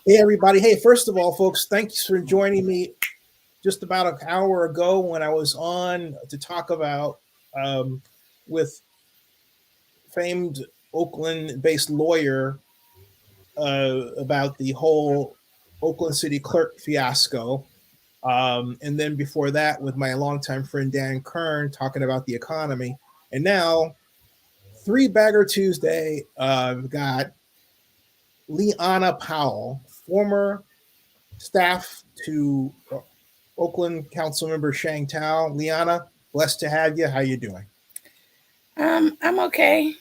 Hey, everybody. Hey, first of all, folks, thanks for joining me just about an hour ago when I was on to talk about with famed Oakland based lawyer about the whole Oakland City clerk fiasco. And then before that, with my longtime friend Dan Kern talking about the economy. And now, Three Bagger Tuesday, I've got LeAna Powell, former staff to Oakland Councilmember Sheng Thao. LeAna, blessed to have you. How you doing? I'm okay.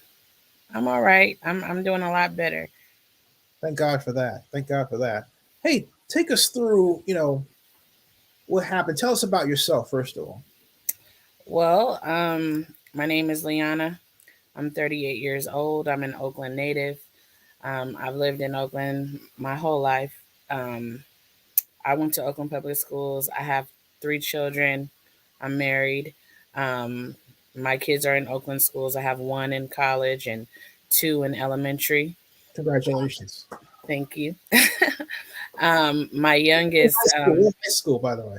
I'm all right. I'm doing a lot better. Thank God for that. Thank God for that. Hey, take us through, what happened. Tell us about yourself, first of all. Well, my name is Liana. I'm 38 years old. I'm an Oakland native. I've lived in Oakland my whole life. Um, I went to Oakland Public Schools. I have three children. I'm married. Um, my kids are in Oakland schools. I have one in college and two in elementary. Congratulations. Thank you. My What youngest, high school? What high school, by the way?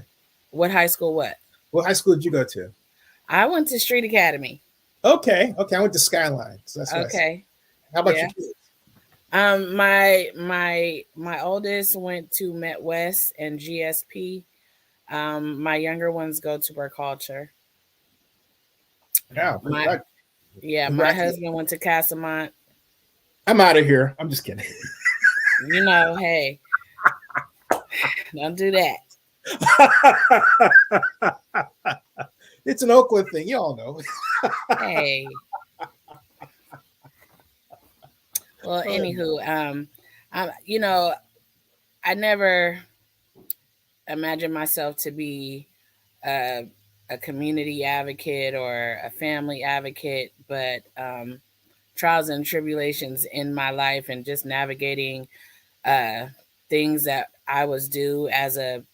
what high school? What? What high school did you go to? I went to Street Academy. Okay, okay. I went to Skyline, so that's what I said. Okay. How about your Yeah. kids? My oldest went to Met West and GSP. My younger ones go to Culture. Yeah, My yeah, my congratulations. husband went to Casamont. I'm out of here. I'm just kidding. Hey, don't do that. It's an Oakland thing. You all know. Hey. Well, anywho, I never imagined myself to be a, a community advocate or a family advocate, but trials and tribulations in my life and just navigating uh, things that I was due as a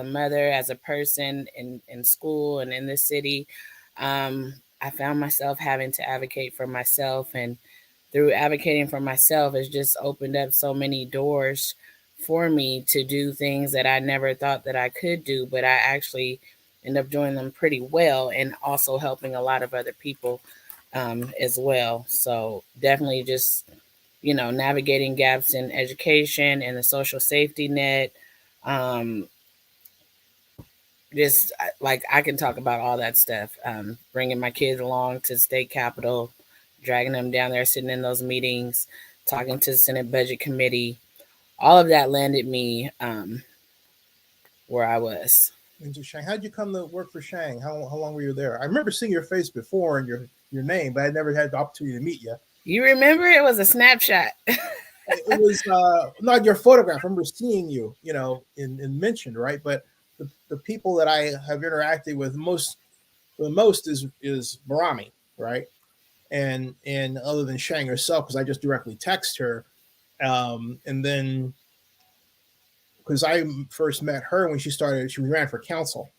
mother, as a person in school and in the city. I found myself having to advocate for myself, and through advocating for myself, it's just opened up so many doors for me to do things that I never thought that I could do, but I actually end up doing them pretty well, and also helping a lot of other people as well. So definitely just navigating gaps in education and the social safety net. Um, just like I can talk about all that stuff. Bringing my kids along to the state capitol, dragging them down there, sitting in those meetings, talking to the Senate Budget Committee. All of that landed me where I was. Into Shang. How'd you come to work for Shang? How long were you there? I remember seeing your face before and your name, but I never had the opportunity to meet you. You remember it was a snapshot. It was not your photograph. I remember seeing you, in mentioned, right? But the people that I have interacted with the most is Barami, right? And other than Shang herself, because I just directly text her, and then because I first met her when she ran for council,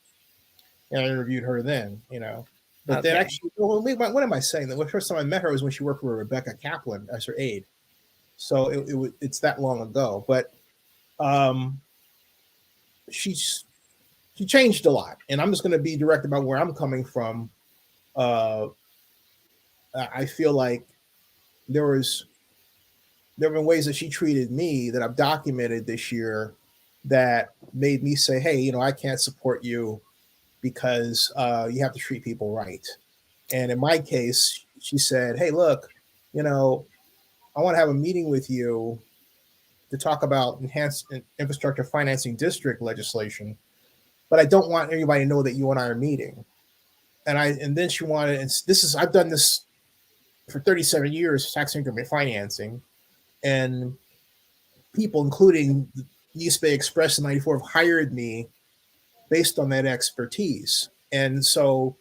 and I interviewed her then. But then Okay. actually, well, what am I saying? The first time I met her was when she worked for Rebecca Kaplan as her aide. So it's that long ago. But um, she's she changed a lot, and I'm just going to be direct about where I'm coming from. Uh, I feel like there was there have been ways that she treated me that I've documented this year that made me say, hey, I can't support you because you have to treat people right. And in my case, she said, hey, look, you know, I want to have a meeting with you to talk about enhanced infrastructure financing district legislation, but I don't want anybody to know that you and I are meeting. And then she wanted, and this is, I've done this for 37 years, tax increment financing, and people, including the East Bay Express in '94, have hired me based on that expertise. And so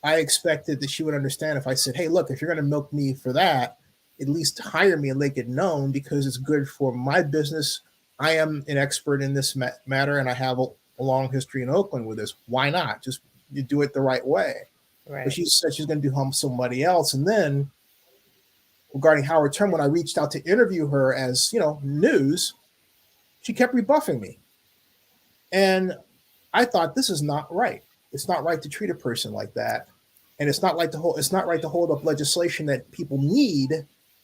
I expected that she would understand if I said, hey, look, if you're going to milk me for that, at least hire me and make it known because it's good for my business. I am an expert in this matter and I have a long history in Oakland with this. Why not? Just you do it the right way. But Right. she said she's going to do somebody else. And then regarding Howard Term, when I reached out to interview her as, news, she kept rebuffing me. And I thought, this is not right. It's not right to treat a person like that. And it's not right to hold up legislation that people need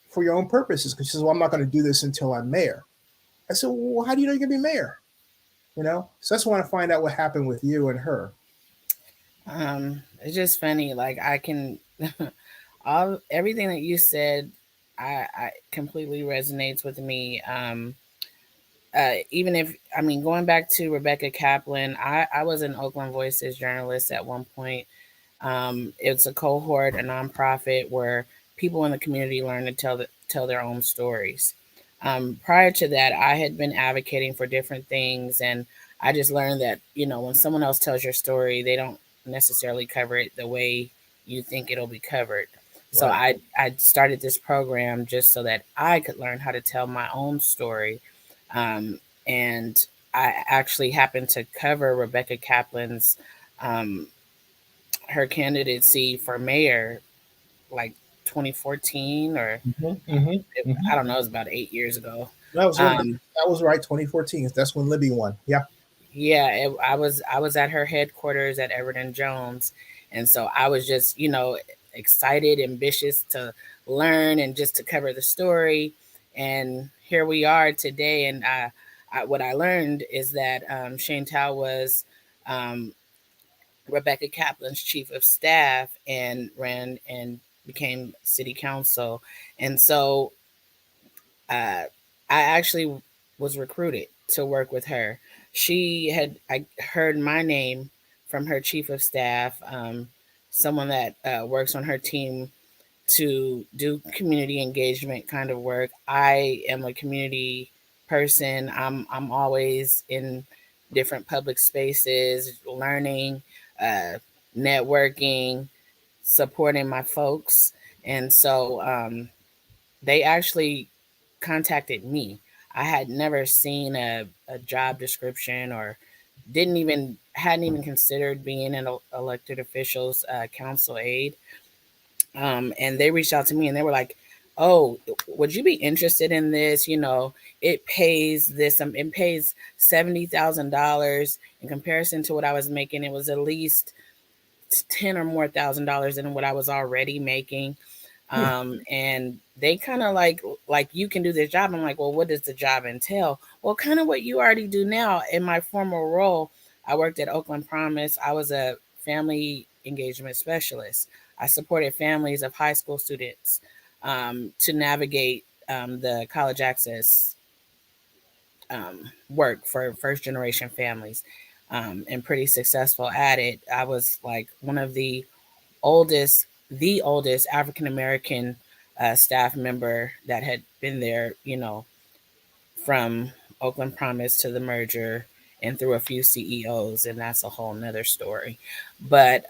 for your own purposes. Because she says, well, I'm not going to do this until I'm mayor. I said, well, how do you know you're going to be mayor? So that's why I want to find out what happened with you and her. It's just funny. Like I can, everything that you said, I completely resonates with me. Even if, I mean, going back to Rebecca Kaplan, I was an Oakland Voices journalist at one point. It's a cohort, a nonprofit where people in the community learn to tell their own stories. Prior to that, I had been advocating for different things, and I just learned that when someone else tells your story, they don't necessarily cover it the way you think it'll be covered. So Right. I started this program just so that I could learn how to tell my own story, and I actually happened to cover Rebecca Kaplan's her candidacy for mayor like 2014 or I don't know, it was about 8 years ago. That was right. 2014. That's when Libby won. Yeah. Yeah, I was at her headquarters at Everton Jones, and so I was just excited, ambitious to learn and just to cover the story. And here we are today. And what I learned is that Sheng Thao was um, Rebecca Kaplan's chief of staff and ran and became city council. And so I actually was recruited to work with her. I heard my name from her chief of staff, someone that works on her team to do community engagement kind of work. I am a community person. I'm always in different public spaces, learning, uh, networking, supporting my folks, and so they actually contacted me. I had never seen a job description or hadn't even considered being an elected official's council aide. And they reached out to me and they were like, "Oh, would you be interested in this? It pays this. It pays $70,000 in comparison to what I was making. It was at least 10 or more $1,000 than what I was already making." And they kind of like, "You can do this job." I'm like, "Well, what does the job entail?" "Well, kind of what you already do now." In my former role, I worked at Oakland Promise. I was a family engagement specialist. I supported families of high school students to navigate the college access work for first generation families, and pretty successful at it. I was like one of the oldest African American staff member that had been there, from Oakland Promise to the merger and through a few CEOs, and that's a whole nother story. But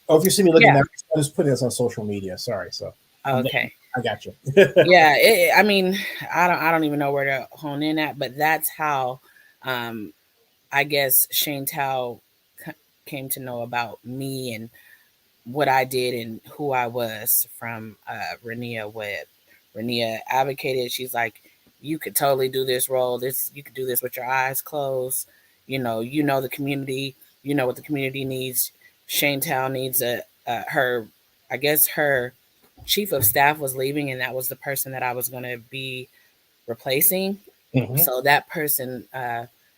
Oh, if you see me looking yeah, at, I'm just putting this on social media. Sorry. So okay. I got you. Yeah, I mean, I don't even know where to hone in at, but that's how um, I guess Shane Tao came to know about me and what I did and who I was from Renia Webb. Renia advocated. She's like, "You could totally do this role. You could do this with your eyes closed. You know the community. You know what the community needs. Shane Town needs her. I guess her chief of staff was leaving, and that was the person that I was going to be replacing. Hmm. So that person,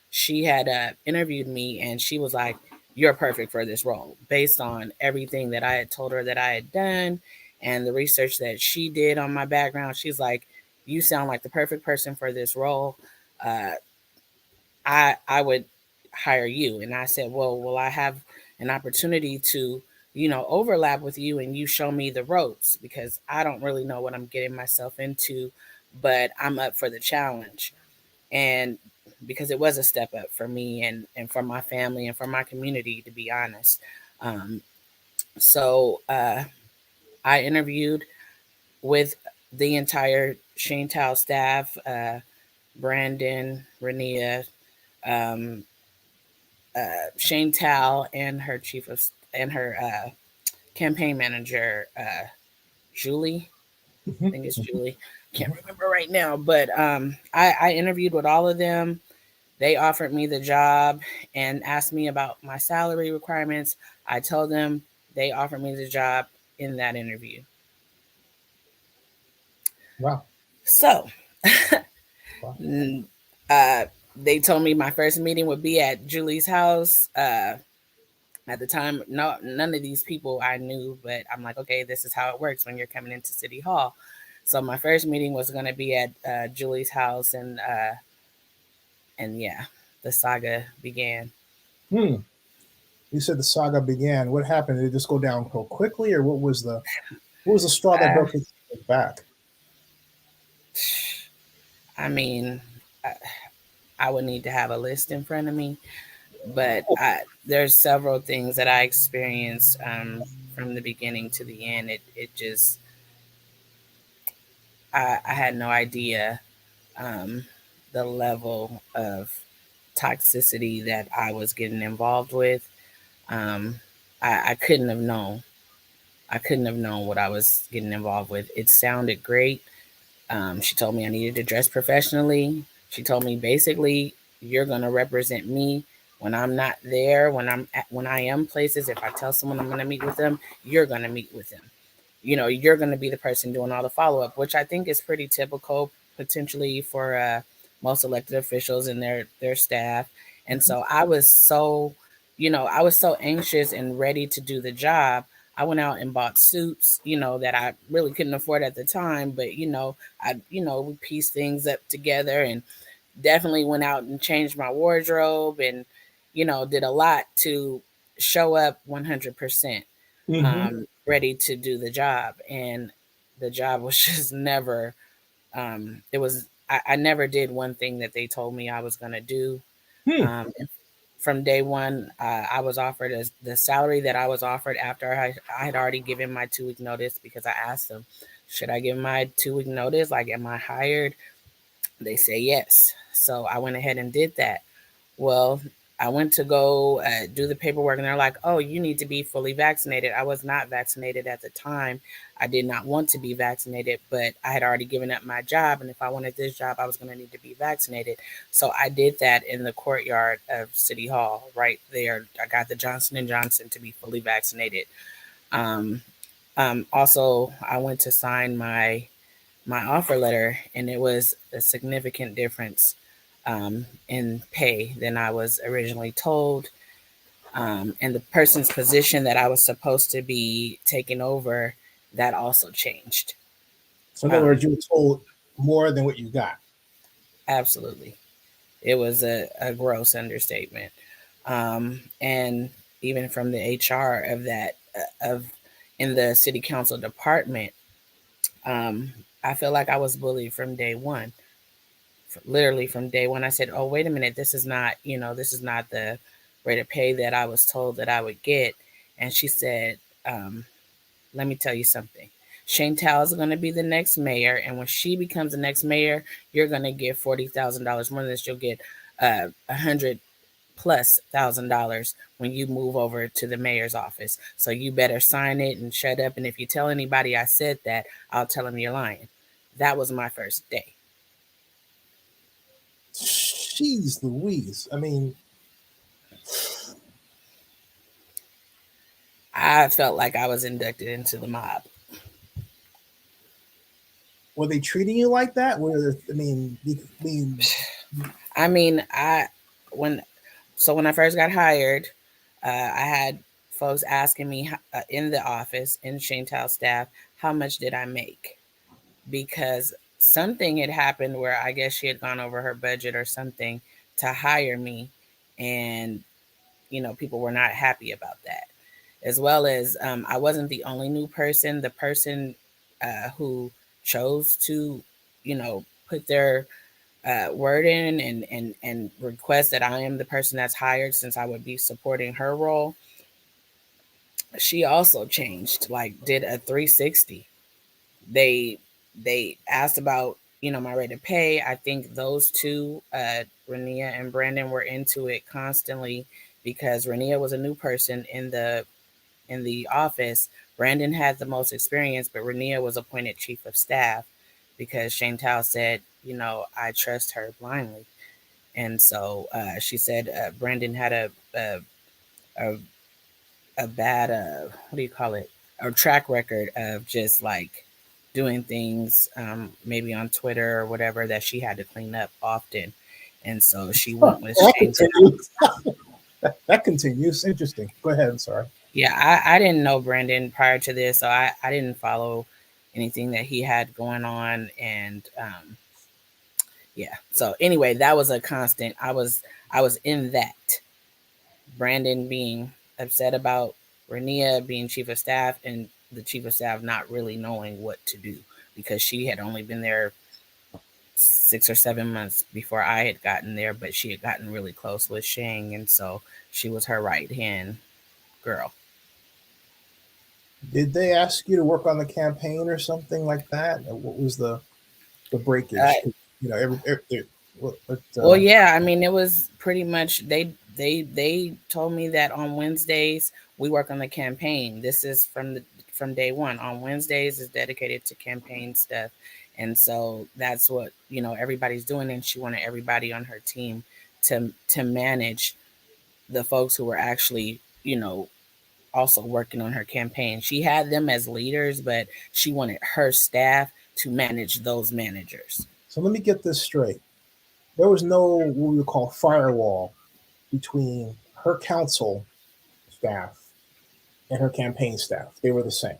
she had interviewed me, and she was like, "You're perfect for this role," based on everything that I had told her that I had done and the research that she did on my background. She's like, "You sound like the perfect person for this role. Uh, I would hire you." And I said, "Well, will I have an opportunity to, overlap with you and you show me the ropes, because I don't really know what I'm getting myself into, but I'm up for the challenge." And because it was a step up for me and for my family and for my community, to be honest. Um, so I interviewed with the entire Shane Tao staff, Brandon, Renia, um, Shane Tao, and her campaign manager, Julie. I think it's Julie. Can't remember right now, but I interviewed with all of them. They offered me the job and asked me about my salary requirements. I told them, they offered me the job in that interview. Wow. So Wow. uh, they told me my first meeting would be at Julie's house. At the time, no, none of these people I knew, but I'm like, okay, this is how it works when you're coming into City Hall. So my first meeting was going to be at Julie's house, and yeah, the saga began. Hmm. You said the saga began. What happened? Did it just go downhill quickly, or what was the straw that Uh, broke his back? I mean, I, I would need to have a list in front of me, but there's several things that I experienced from the beginning to the end. It just I had no idea um, the level of toxicity that I was getting involved with. Um, I couldn't have known. I couldn't have known what I was getting involved with. It sounded great. She told me I needed to dress professionally. She told me basically, you're gonna represent me when I'm not there. When I am places, if I tell someone I'm gonna meet with them, you're gonna meet with them. You're gonna be the person doing all the follow up, which I think is pretty typical potentially for most elected officials and their staff. And so I was so anxious and ready to do the job. I went out and bought suits, that I really couldn't afford at the time, but we pieced things up together and definitely went out and changed my wardrobe and, did a lot to show up 100%, Mm-hmm. ready to do the job. And the job was just never, I never did one thing that they told me I was going to do. Hmm. From day one, I was offered the salary that I was offered after I had already given my 2 week notice, because I asked them, should I give my 2 week notice? Like, am I hired? They say yes. So I went ahead and did that. Well, I went to go do the paperwork, and they're like, oh, you need to be fully vaccinated. I was not vaccinated at the time. I did not want to be vaccinated, but I had already given up my job. And if I wanted this job, I was going to need to be vaccinated. So I did that in the courtyard of City Hall right there. I got the Johnson & Johnson to be fully vaccinated. Um, also, I went to sign my offer letter, and it was a significant difference in pay than I was originally told. And the person's position that I was supposed to be taking over, that also changed. So in other Um, words, you were told more than what you got. Absolutely. It was a gross understatement. And even from the HR of that, of in the city council department, um, I feel like I was bullied from day one. Literally from day one, I said, "Oh, wait a minute, this is not the rate of pay that I was told that I would get." And she said, "Let me tell you something. Sheng Thao is going to be the next mayor, and when she becomes the next mayor, you're going to get $40,000 more than this. You'll get 100+ thousand dollars when you move over to the mayor's office. So you better sign it and shut up. And if you tell anybody I said that, I'll tell them you're lying." That was my first day. Jeez Louise. I mean, I felt like I was inducted into the mob. were they treating you like that? I mean, when when I first got hired, I had folks asking me in the office in Sheng Thao staff, how much did I make? Because something had happened where I guess she had gone over her budget or something to hire me, and people were not happy about that. As well as I wasn't the only new person. The person who chose to, put their word in and request that I am the person that's hired, since I would be supporting her role, she also changed, like did a 360. They asked about my rate of pay. I think those two, Rania and Brandon, were into it constantly, because Rania was a new person in the office. Brandon had the most experience, but Rania was appointed chief of staff because Sheng Thao said, I trust her blindly. And so she said Brandon had a, a bad what do you call it, a track record of just like doing things maybe on Twitter or whatever that she had to clean up often. And so she went with That Sheng Thao. continues. That continues. Interesting. Go ahead. I'm sorry. Yeah, I didn't know Brandon prior to this, so I didn't follow anything that he had going on. And yeah, so anyway, that was a constant. I was in that. Brandon being upset about Rania being chief of staff and the chief of staff not really knowing what to do because she had only been there 6 or 7 months before I had gotten there, but she had gotten really close with Sheng, and so she was her right hand girl. Did they ask you to work on the campaign or something like that? What was the Uh, breakage? You know, what, well, yeah, I mean, it was pretty much they told me that on Wednesdays we work on the campaign. This is from day one. On Wednesdays is dedicated to campaign stuff, and so that's what everybody's doing. And she wanted everybody on her team to manage the folks who were actually also working on her campaign. She had them as leaders, but she wanted her staff to manage those managers. so let me get this straight. There was no what we would call firewall between her council staff and her campaign staff. They were the same.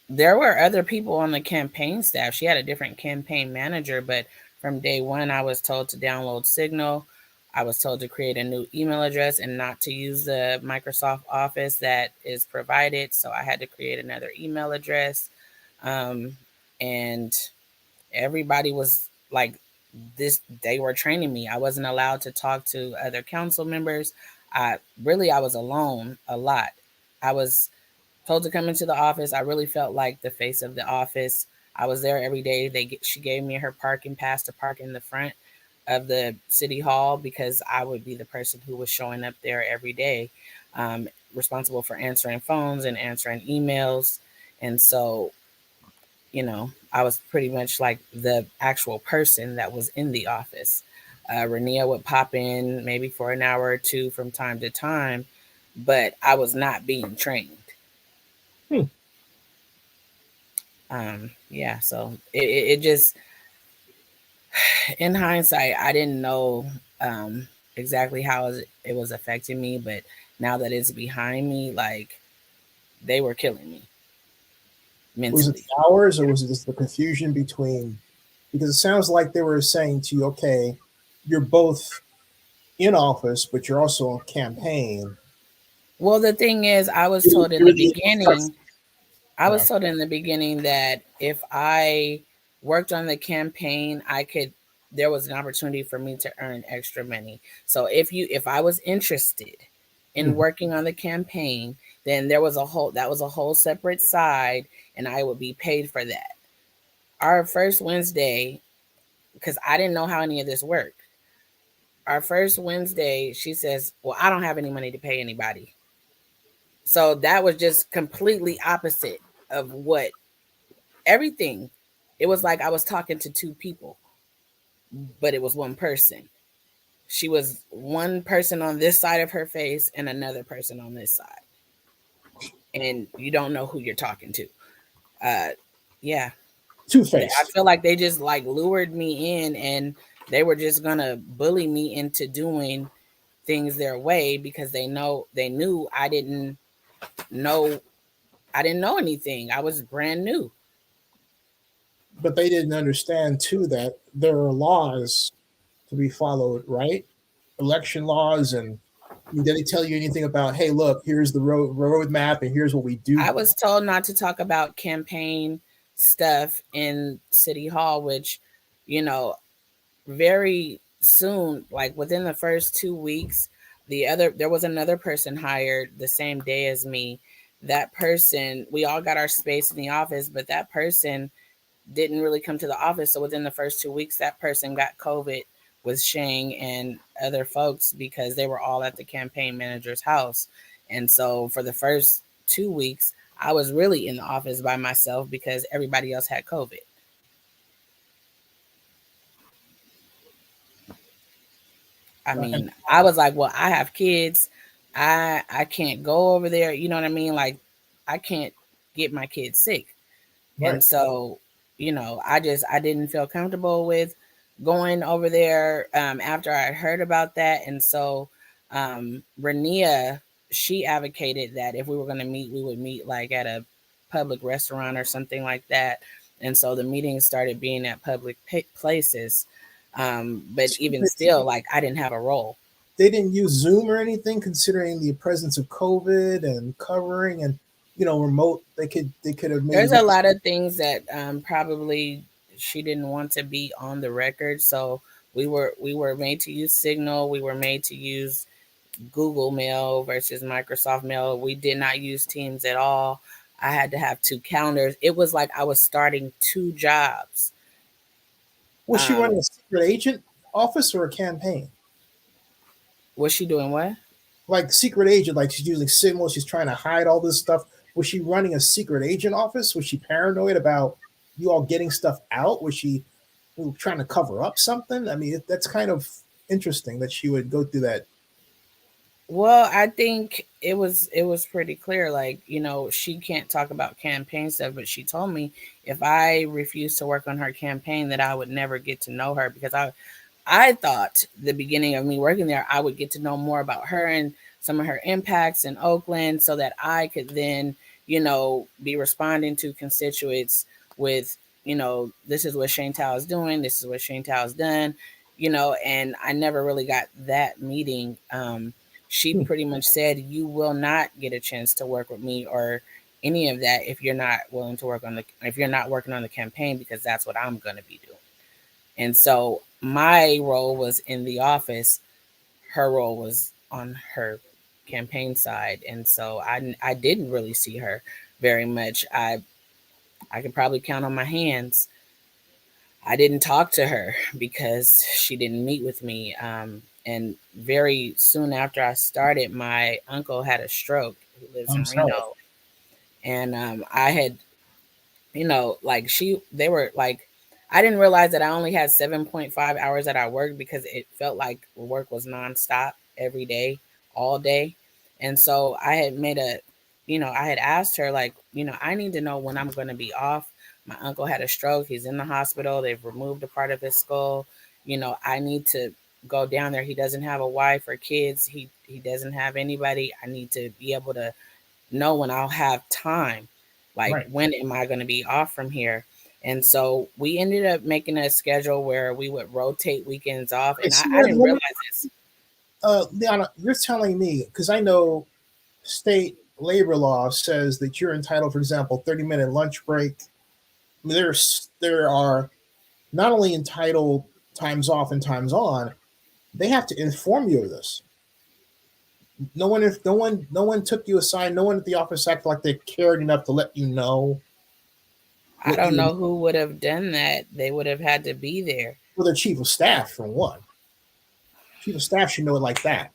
There were other people on the campaign staff. She had a different campaign manager, but from day one, I was told to download Signal. I was told to create a new email address and not to use the Microsoft Office that is provided. So I had to create another email address. And everybody was like this, they were training me. I wasn't allowed to talk to other council members. I was alone a lot. I was told to come into the office. I really felt like the face of the office. I was there every day. She gave me her parking pass to park in the front of the city hall because I would be the person who was showing up there every day, responsible for answering phones and answering emails. And so, I was pretty much like the actual person that was in the office. Rania would pop in maybe for an hour or two from time to time, but I was not being trained. Hmm. Yeah, so it just, in hindsight, I didn't know exactly how it was affecting me, but now that it's behind me, like they were killing me Was it mentally. the hours or was it just the confusion between? Because it sounds like they were saying to you, okay, you're both in office, but you're also on campaign. Well, the thing is, You're the I yeah. was told in the beginning that if I worked on the campaign, there was an opportunity for me to earn extra money. So if I was interested in Mhm. working on the campaign, then that was a whole separate side and I would be paid for that. Our first Wednesday, because I didn't know how any of this worked. Our first Wednesday, she says, "Well, I don't have any money to pay anybody." So that was just completely opposite of what everything. It was like I was talking to two people, but it was one person. She was one person on this side of her face and another person on this side. And you don't know who you're talking to. Uh yeah. Two I faced. feel like they just like lured me in and they were just gonna bully me into doing things their way because they knew know I didn't know anything. I was brand new. But they didn't understand too that there are laws to be followed, right? Election laws, and did they tell you anything about? Hey, look, here's the road map, and here's what we do. I was told not to talk about campaign stuff in City Hall, which, you know, very soon, like within the first 2 weeks, there was another person hired the same day as me. That person, we all got our space in the office, but that person didn't really come to the office. So within the first 2 weeks, that person got COVID with Sheng and other folks because they were all at the campaign manager's house. And so for the first 2 weeks, I was really in the office by myself because everybody else had COVID. I And mean, I was like, well, I have kids. I can't go over there. You know what I mean? Like, I can't get my kids sick. right. And so, I didn't feel comfortable with going over there after I heard about that. And so, Rania, she advocated that if we were going to meet, we would meet like at a public restaurant or something like that. And so the meetings started being at public places. But even still, like, I didn't have a role. They didn't use Zoom or anything, considering the presence of COVID and covering and remote. They could have maybe There's a lot of things that probably she didn't want to be on the record. So we were made to use Signal. We were made to use Google Mail versus Microsoft Mail. We did not use Teams at all. I had to have two calendars. It was like I was starting two jobs. Was she Um, running a secret agent office or a campaign? was she doing what? Like secret agent, like she's using Signal, she's trying to hide all this stuff. Was she running a secret agent office? Was she paranoid about you all getting stuff out? Was she trying to cover up something? I mean, that's kind of interesting that she would go through that. Well, I think it was pretty clear. Like, she can't talk about campaign stuff, but she told me if I refused to work on her campaign, that I would never get to know her, because I thought the beginning of me working there, I would get to know more about her and some of her impacts in Oakland, so that I could then, be responding to constituents with, this is what Sheng Thao is doing, this is what Sheng Thao has done, and I never really got that meeting. She Hmm. pretty much said, you will not get a chance to work with me or any of that if you're not willing to if you're not working on the campaign, because that's what I'm going to be doing. And so my role was in the office. Her role was on her campaign side. And so I didn't really see her very much. I could probably count on my hands. I didn't talk to her because she didn't meet with me. And very soon after I started, my uncle had a stroke, who lives I'm in sorry. Reno. And I had, like, they were like, I didn't realize that I only had 7.5 hours that I worked, because it felt like work was nonstop every day, all day. And so I had asked her, like, I need to know when I'm going to be off. My uncle had a stroke. He's in the hospital. They've removed a part of his skull. I need to go down there. He doesn't have a wife or kids. He doesn't have anybody. I need to be able to know when I'll have time. Like, Right. when am I going to be off from here? And so we ended up making a schedule where we would rotate weekends off. I And I, see I where didn't realize this. LeAna, you're telling me, because I know state labor law says that you're entitled, for example, 30-minute lunch break. I mean, there are not only entitled times off and times on, they have to inform you of this. No one took you aside. No one at the office acted like they cared enough to let you know I what don't you. know who would have done that. They would have had to be there. Well, their chief of staff, for one. Chief of staff should know it like that.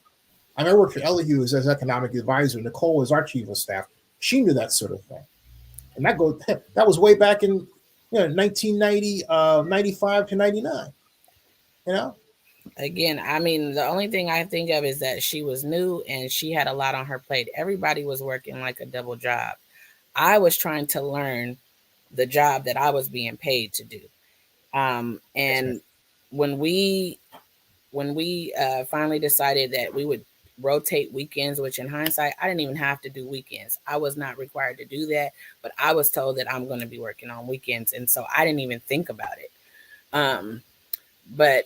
I mean, I worked for Elihu as economic advisor. Nicole was our chief of staff. She knew that sort of thing, and that was way back in 1990, 95 to 99. You know, Again, I mean, the only thing I think of is that she was new and she had a lot on her plate. Everybody was working like a double job. I was trying to learn the job that I was being paid to do. And when we finally decided that we would rotate weekends, which in hindsight, I didn't even have to do weekends. I was not required to do that, but I was told that I'm going to be working on weekends. And so I didn't even think about it. But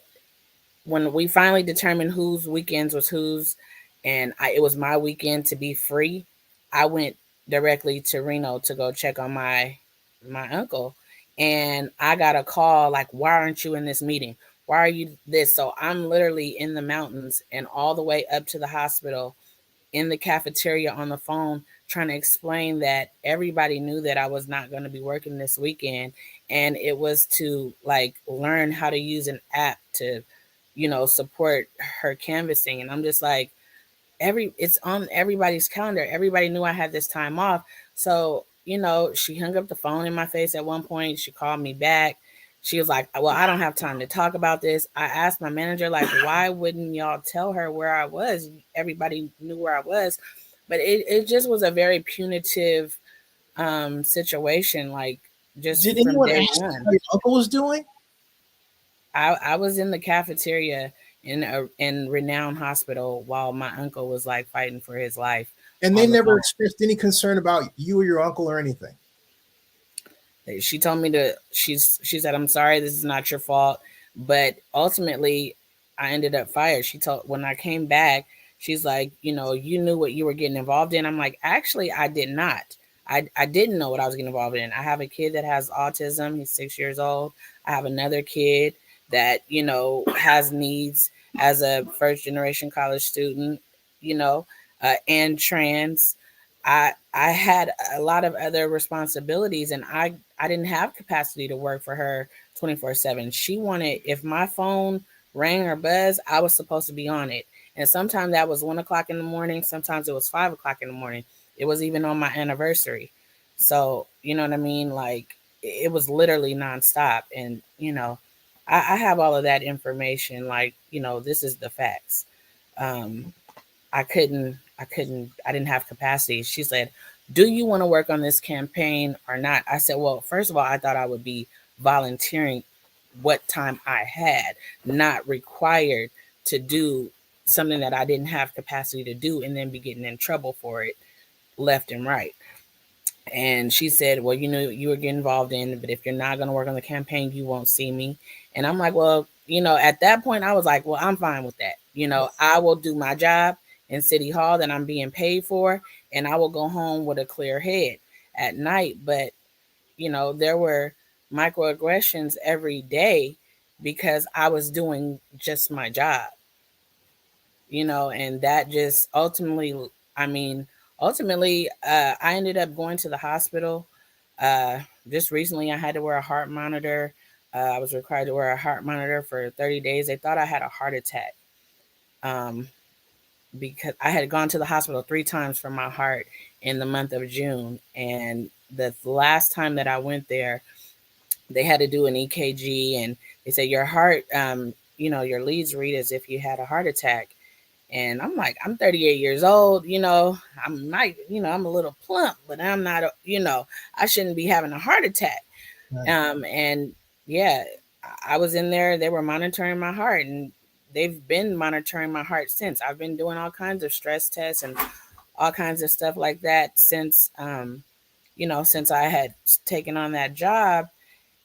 when we finally determined whose weekends was whose, and it was my weekend to be free, I went directly to Reno to go check on my uncle, and I got a call like, "Why aren't you in this meeting? Why are you this?" So I'm literally in the mountains and all the way up to the hospital, in the cafeteria on the phone, trying to explain that everybody knew that I was not going to be working this weekend, and it was to like learn how to use an app to support her canvassing. And I'm just like, it's on everybody's calendar. Everybody knew I had this time off. So she hung up the phone in my face at one point. She called me back. she was like, well, I don't have time to talk about this. I asked my manager, like, why wouldn't y'all tell her where I was? Everybody knew where I was. But it just was a very punitive situation, like just Did from anyone day ask one. how your uncle was doing? I was in the cafeteria in renowned hospital while my uncle was like fighting for his life And they on the never phone. expressed any concern about you or your uncle or anything. She told me to. She said, "I'm sorry, this is not your fault," but ultimately, I ended up fired. She told when I came back, she's like, you knew what you were getting involved in. I'm like, actually, I did not. I didn't know what I was getting involved in. I have a kid that has autism. He's 6 years old. I have another kid that has needs as a first generation college student. You know, and trans. I had a lot of other responsibilities, and I didn't have capacity to work for her 24/7. She wanted, if my phone rang or buzzed, I was supposed to be on it. And sometimes that was 1 o'clock in the morning. Sometimes it was 5 o'clock in the morning. It was even on my anniversary. So, you know what I mean? Like it was literally nonstop. And, I have all of that information. Like, this is the facts. Um, I didn't have capacity. She said, do you want to work on this campaign or not? I said, well, first of all, I thought I would be volunteering what time I had, not required to do something that I didn't have capacity to do and then be getting in trouble for it left and right. And she said, well, you were getting involved in it, but if you're not going to work on the campaign, you won't see me. And I'm like, well, at that point, I was like, well, I'm fine with that. I will do my job in City Hall that I'm being paid for, and I will go home with a clear head at night. But, there were microaggressions every day because I was doing just my job, and that just I mean, I ended up going to the hospital. Just recently, I had to wear a heart monitor. I was required to wear a heart monitor for 30 days. They thought I had a heart attack um, because I had gone to the hospital 3 times for my heart in the month of June. And the last time that I went there, they had to do an EKG, and they said, your heart, your leads read as if you had a heart attack. And I'm like, I'm 38 years old, I'm not, I'm a little plump, but I'm not, I shouldn't be having a heart attack. Right. And yeah, I was in there, they were monitoring my heart, and they've been monitoring my heart since. I've been doing all kinds of stress tests and all kinds of stuff like that since I had taken on that job.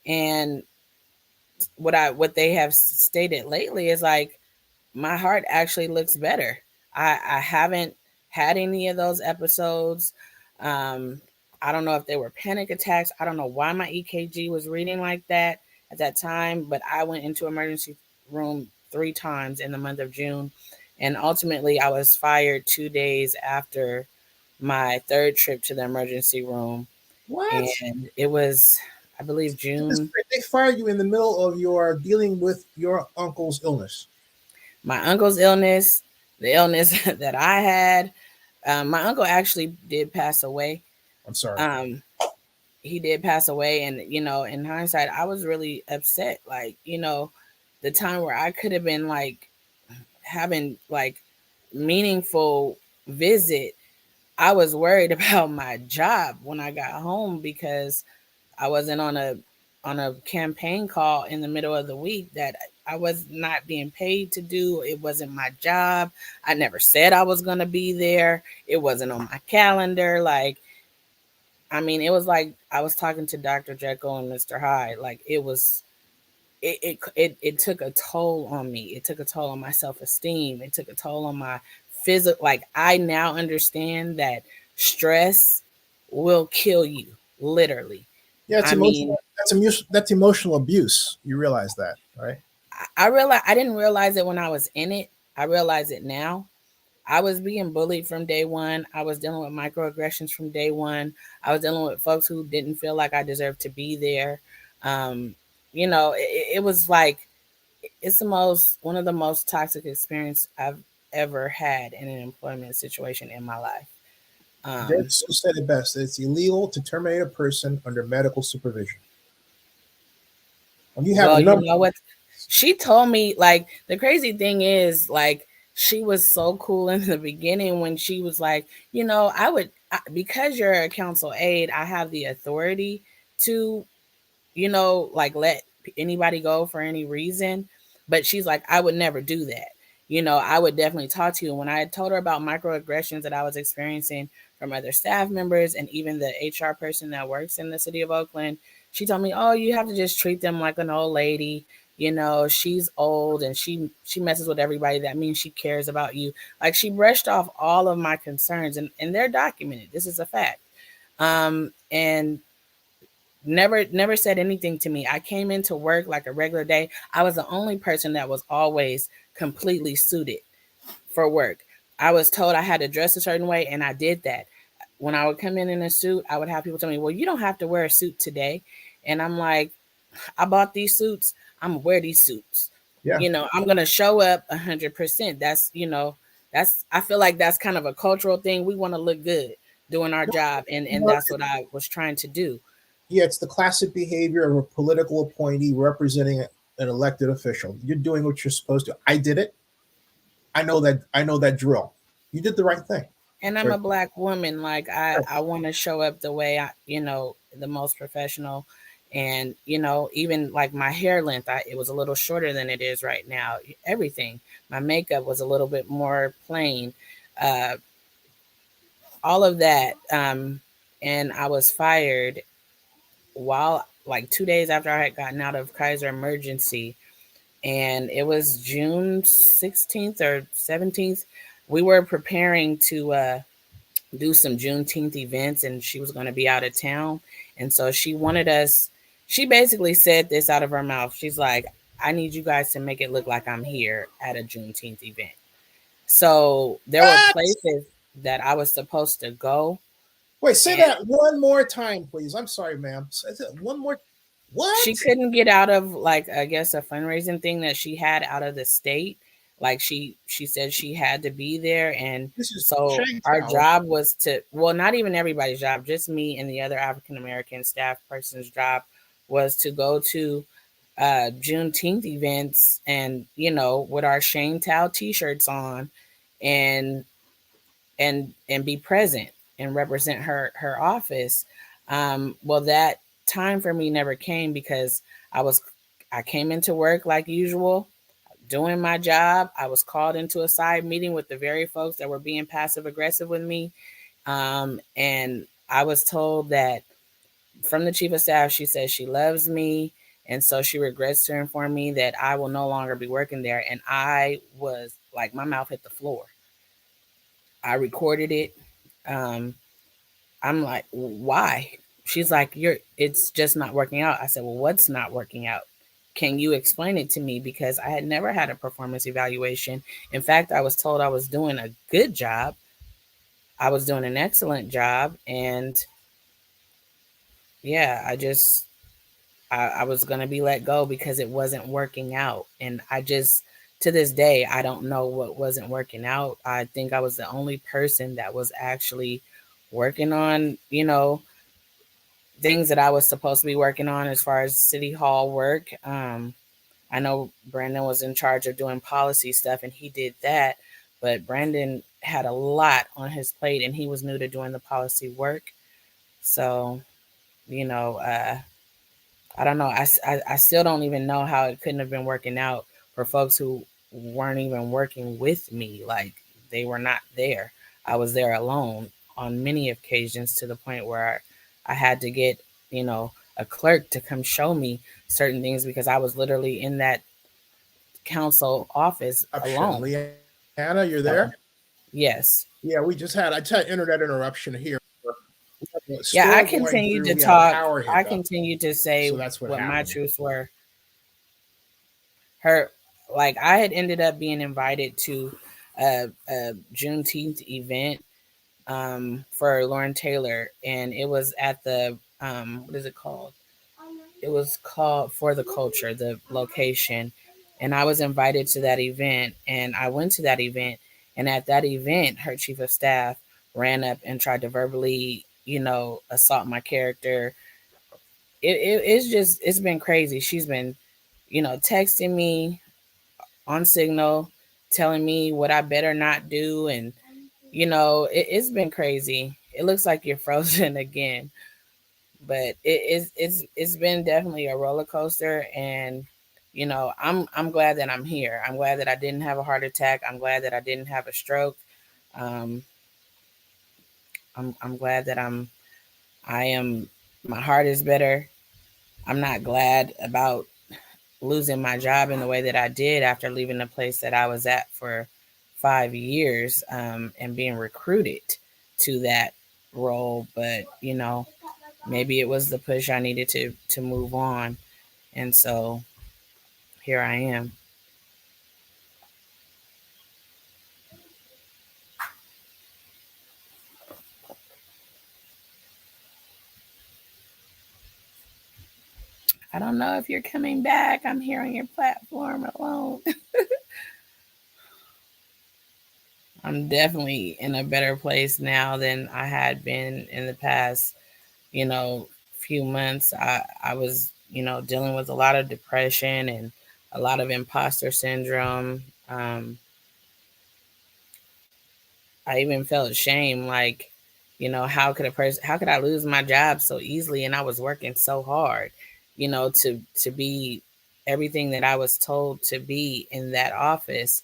And what they have stated lately is like, my heart actually looks better. I haven't had any of those episodes. Um, I don't know if they were panic attacks. I don't know why my EKG was reading like that at that time, but I went into emergency room 3 times in the month of June. And ultimately, I was fired 2 days after my third trip to the emergency room. What? And it was, I believe, June. They fired you in the middle of your dealing with your uncle's illness. My uncle's illness, the illness that I had. My uncle actually did pass away. I'm sorry. Um, he did pass away, and in hindsight, I was really upset. Like, the time where I could have been like having like meaningful visit, I was worried about my job when I got home because I wasn't on a campaign call in the middle of the week that I was not being paid to do. It wasn't my job. I never said I was going to be there. It wasn't on my calendar. Like, I mean, it was like I was talking to Dr. Jekyll and Mr. Hyde. Like, it took a toll on me. It took a toll on my self-esteem. It took a toll on my physical. Like, I now understand that stress will kill you, literally. Yeah, it's I emotional. mean, That's emotional abuse. You realize that, right? I didn't realize it when I was in it. I realize it now. I was being bullied from day one. I was dealing with microaggressions from day one. I was dealing with folks who didn't feel like I deserved to be there. Um, it was like it's the most one of the most toxic experience I've ever had in an employment situation in my life. Um, That's who said it best. It's illegal to terminate a person under medical supervision. And you have a Well, you number. know what? She told me, like, the crazy thing is, like, she was so cool in the beginning when she was like, because you're a council aide, I have the authority to, like, let anybody go for any reason. But she's like, I would never do that. I would definitely talk to you. When I had told her about microaggressions that I was experiencing from other staff members and even the HR person that works in the city of Oakland, she told me, "Oh, you have to just treat them like an old lady. She's old and she messes with everybody. That means she cares about you." Like, she brushed off all of my concerns, and they're documented. This is a fact. And never said anything to me. I came into work like a regular day. I was the only person that was always completely suited for work. I was told I had to dress a certain way, and I did that. When I would come in a suit, I would have people tell me, "Well, you don't have to wear a suit today." And I'm like, I bought these suits. I'm gonna wear these suits. Yeah. I'm gonna show up 100%. That's I feel like that's kind of a cultural thing. We want to look good doing our job, and Well, that's what I was trying to do. yeah, it's the classic behavior of a political appointee representing an elected official. You're doing what you're supposed to. I did it. I know that. I know that drill. You did the right thing. And I'm Right. a black woman. Like, I want to show up the way the most professional. And, even like my hair length, it was a little shorter than it is right now. Everything. My makeup was a little bit more plain. Uh, all of that. And I was fired while, like, 2 days after I had gotten out of Kaiser emergency. And it was June 16th or 17th. We were preparing to do some Juneteenth events, and she was going to be out of town. And so she wanted us, she basically said this out of her mouth. She's like, I need you guys to make it look like I'm here at a Juneteenth event. So there were What? places that I was supposed to go. Wait, say And that one more time, please. I'm sorry, ma'am. Say that one more. she What? couldn't get out of, like, I guess, a fundraising thing that she had out of the state. Like, she said she had to be there. And This is so Sheng our Thao. job was to, well, not even everybody's job, just me and the other African American staff person's job was to go to Juneteenth events, and with our Sheng Thao t-shirts on, and and be present and represent her office. Well, that time for me never came because I came into work like usual, doing my job. I was called into a side meeting with the very folks that were being passive aggressive with me, and I was told that from the chief of staff, she says she loves me, and so she regrets to inform me that I will no longer be working there. And I was like, my mouth hit the floor. I recorded it. Um, I'm like, why? She's like, it's just not working out. I said, well, what's not working out? Can you explain it to me? Because I had never had a performance evaluation. In fact, I was told I was doing a good job. I was doing an excellent job. And yeah, I was going to be let go because it wasn't working out. And to this day, I don't know what wasn't working out. I think I was the only person that was actually working on, things that I was supposed to be working on as far as city hall work. I know Brandon was in charge of doing policy stuff, and he did that. But Brandon had a lot on his plate, and he was new to doing the policy work. So, you know, uh, I don't know. I still don't even know how it couldn't have been working out for folks who weren't even working with me. Like, they were not there. I was there alone on many occasions, to the point where I had to get, a clerk to come show me certain things because I was literally in that council office Interruption. alone. LeAna, you're So, there? yes. Yeah, I just had internet interruption here. The Yeah, store going through, we had a power I hiccup. continued to say So that's what what my happened. truths were. Her Like, I had ended up being invited to a Juneteenth event for Lauren Taylor, and it was at the what is it called? It was called For the Culture, the location, and I was invited to that event, and I went to that event, and at that event, her chief of staff ran up and tried to verbally, assault my character. It's been crazy. She's been texting me on Signal, telling me what I better not do. And, it's been crazy. It looks like you're frozen again, but it's been definitely a roller coaster. And, I'm glad that I'm here. I'm glad that I didn't have a heart attack. I'm glad that I didn't have a stroke. Um, I'm glad that I am, my heart is better. I'm not glad about losing my job in the way that I did after leaving the place that I was at for 5 years, and being recruited to that role. But, maybe it was the push I needed to move on. And so here I am. I don't know if you're coming back. I'm here on your platform alone. I'm definitely in a better place now than I had been in the past, few months. I was, dealing with a lot of depression and a lot of imposter syndrome. I even felt shame, like, how could I lose my job so easily? And I was working so hard, to be everything that I was told to be in that office.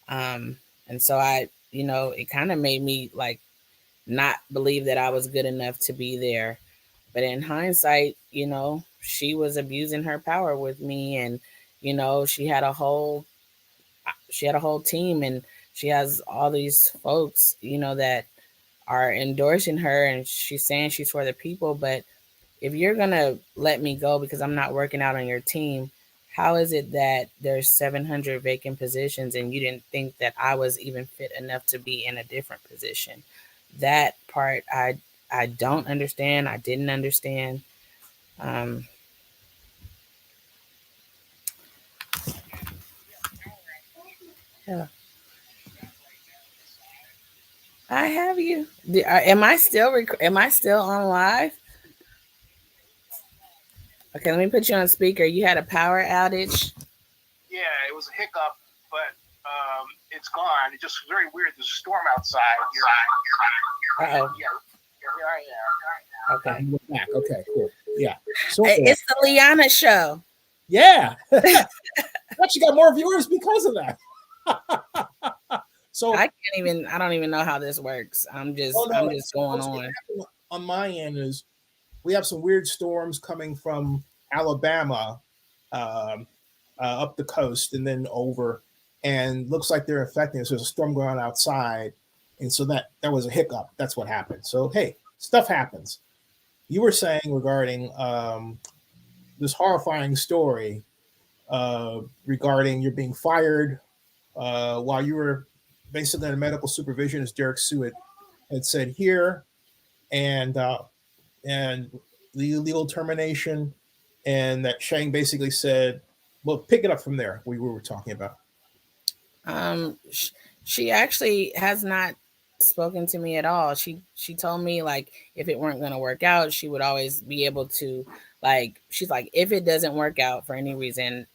And so it kind of made me like not believe that I was good enough to be there. But in hindsight, she was abusing her power with me. And, she had a whole team, and she has all these folks, that are endorsing her, and she's saying she's for the people. But if you're going to let me go because I'm not working out on your team, how is it that there's 700 vacant positions and you didn't think that I was even fit enough to be in a different position? That part I don't understand. I didn't understand. Um, yeah, I have you. Am I still on live? Okay, let me put you on speaker. You had a power outage. Yeah, it was a hiccup, but it's gone. It's just very weird. There's a storm outside here. Uh-oh. Yeah, here I am. Okay. We're back. Okay, cool. Yeah. So It's the LeAna show. yeah. Actually got more viewers because of that. So I don't even know how this works. I'm just going on. On my end is we have some weird storms coming from Alabama, um, up the coast and then over, and looks like they're affecting us. There's a storm going on outside, and so that was a hiccup. That's what happened. So hey, stuff happens. You were saying regarding this horrifying story regarding you're being fired while you were basically in medical supervision, as Derek Seward had said here, and and the legal termination, and that Sheng basically said, "Well, pick it up from there." We were talking about. She actually has not spoken to me at all. She told me, like, if it weren't going to work out, she would always be able to, like, she's like, if it doesn't work out for any reason,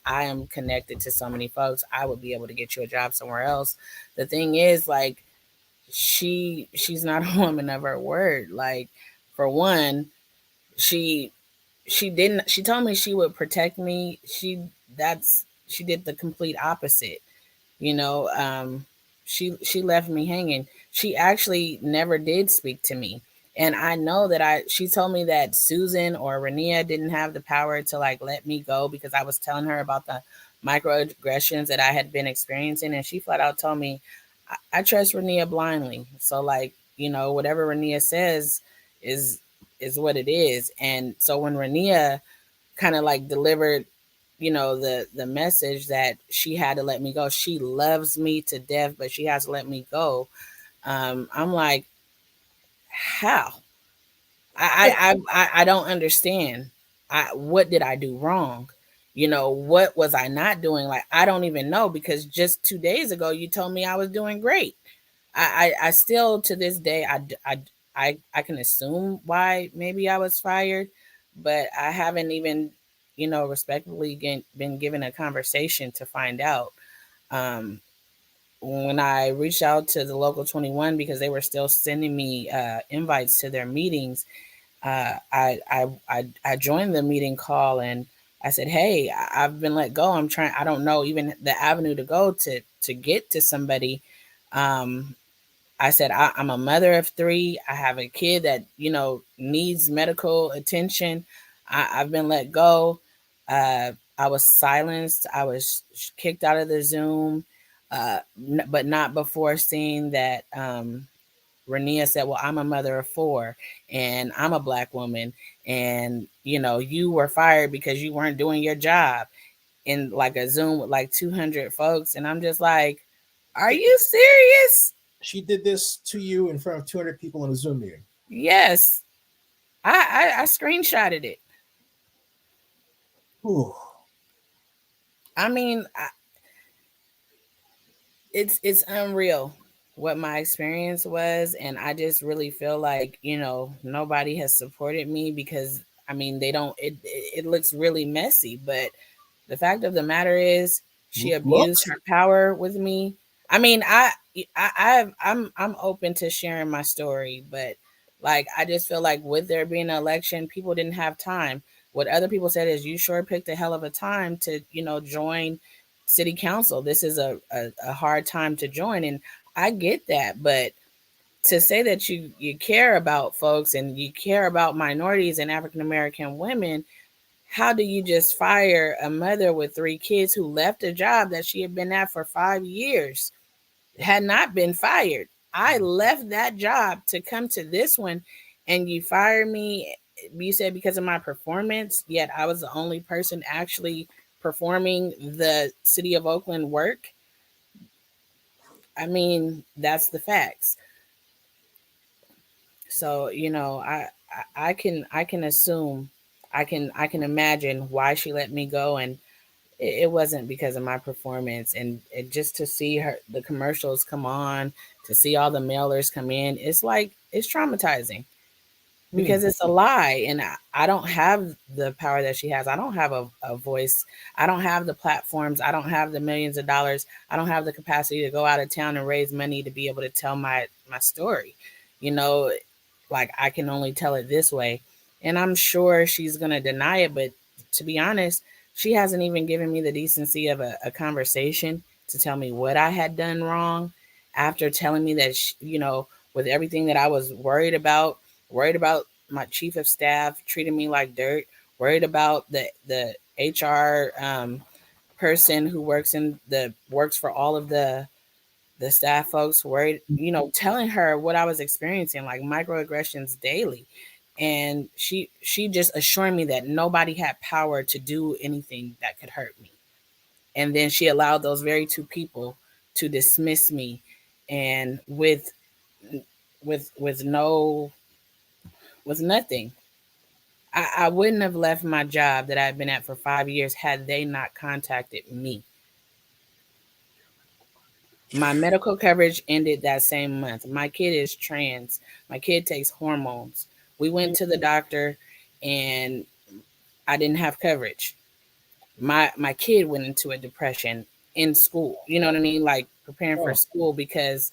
I am connected to so many folks, I would be able to get you a job somewhere else. The thing is, like, she's not a woman of her word. Like, for one, she she told me she would protect me. She did the complete opposite. you know um she left me hanging. She actually never did speak to me. And I know that she told me that Susan or Rania didn't have the power to, like, let me go because I was telling her about the microaggressions that I had been experiencing. And she flat out told me, I trust Rania blindly. So, like, whatever Rania says is what it is. And so when Rania kind of, like, delivered, the message that she had to let me go, she loves me to death, but she has to let me go. I'm like, how? I don't understand. What did I do wrong? What was I not doing? Like, I don't even know, because just 2 days ago you told me I was doing great. I still, to this day, I can assume why maybe I was fired, but I haven't even, respectfully been given a conversation to find out. When I reached out to the local 21 because they were still sending me invites to their meetings, I joined the meeting call and I said, "Hey, I've been let go. I'm trying. I don't know even the avenue to go to get to somebody." I said, I'm a mother of 3. I have a kid that needs medical attention. I've been let go. I was silenced. I was kicked out of the Zoom, but not before seeing that. Rania said, "Well, I'm a mother of 4 and I'm a Black woman. And, you were fired because you weren't doing your job," in like a Zoom with like 200 folks. And I'm just like, are you serious? She did this to you in front of 200 people in a Zoom meeting. Yes. I screenshotted it. Ooh. I mean, it's unreal what my experience was, and I just really feel like nobody has supported me because they don't. It looks really messy, but the fact of the matter is she abused her power with me. I mean, I'm open to sharing my story, but like I just feel like with there being an election, people didn't have time. What other people said is you sure picked a hell of a time to, join city council. This is a hard time to join. And I get that, but to say that you care about folks and you care about minorities and African American women, how do you just fire a mother with 3 kids who left a job that she had been at for 5 years, had not been fired? I left that job to come to this one, and you fired me. You said because of my performance, yet I was the only person actually performing the city of Oakland work. I mean, that's the facts. So, I can assume, I can imagine why she let me go, and it wasn't because of my performance. And just to see the commercials come on, to see all the mailers come in, it's like, it's traumatizing because it's a lie. And I don't have the power that she has. I don't have a voice. I don't have the platforms. I don't have the millions of dollars. I don't have the capacity to go out of town and raise money to be able to tell my story. Like I can only tell it this way. And I'm sure she's going to deny it. But to be honest, she hasn't even given me the decency of a conversation to tell me what I had done wrong after telling me that, with everything that I was worried about my chief of staff treating me like dirt, worried about the HR person who works for all of the staff folks, worried, telling her what I was experiencing, like microaggressions daily. And she just assured me that nobody had power to do anything that could hurt me. And then she allowed those very 2 people to dismiss me, and with nothing. I wouldn't have left my job that I'd been at for 5 years had they not contacted me. My medical coverage ended that same month. My kid is trans. My kid takes hormones. We went to the doctor and I didn't have coverage. My kid went into a depression in school. You know what I mean? Like preparing for school because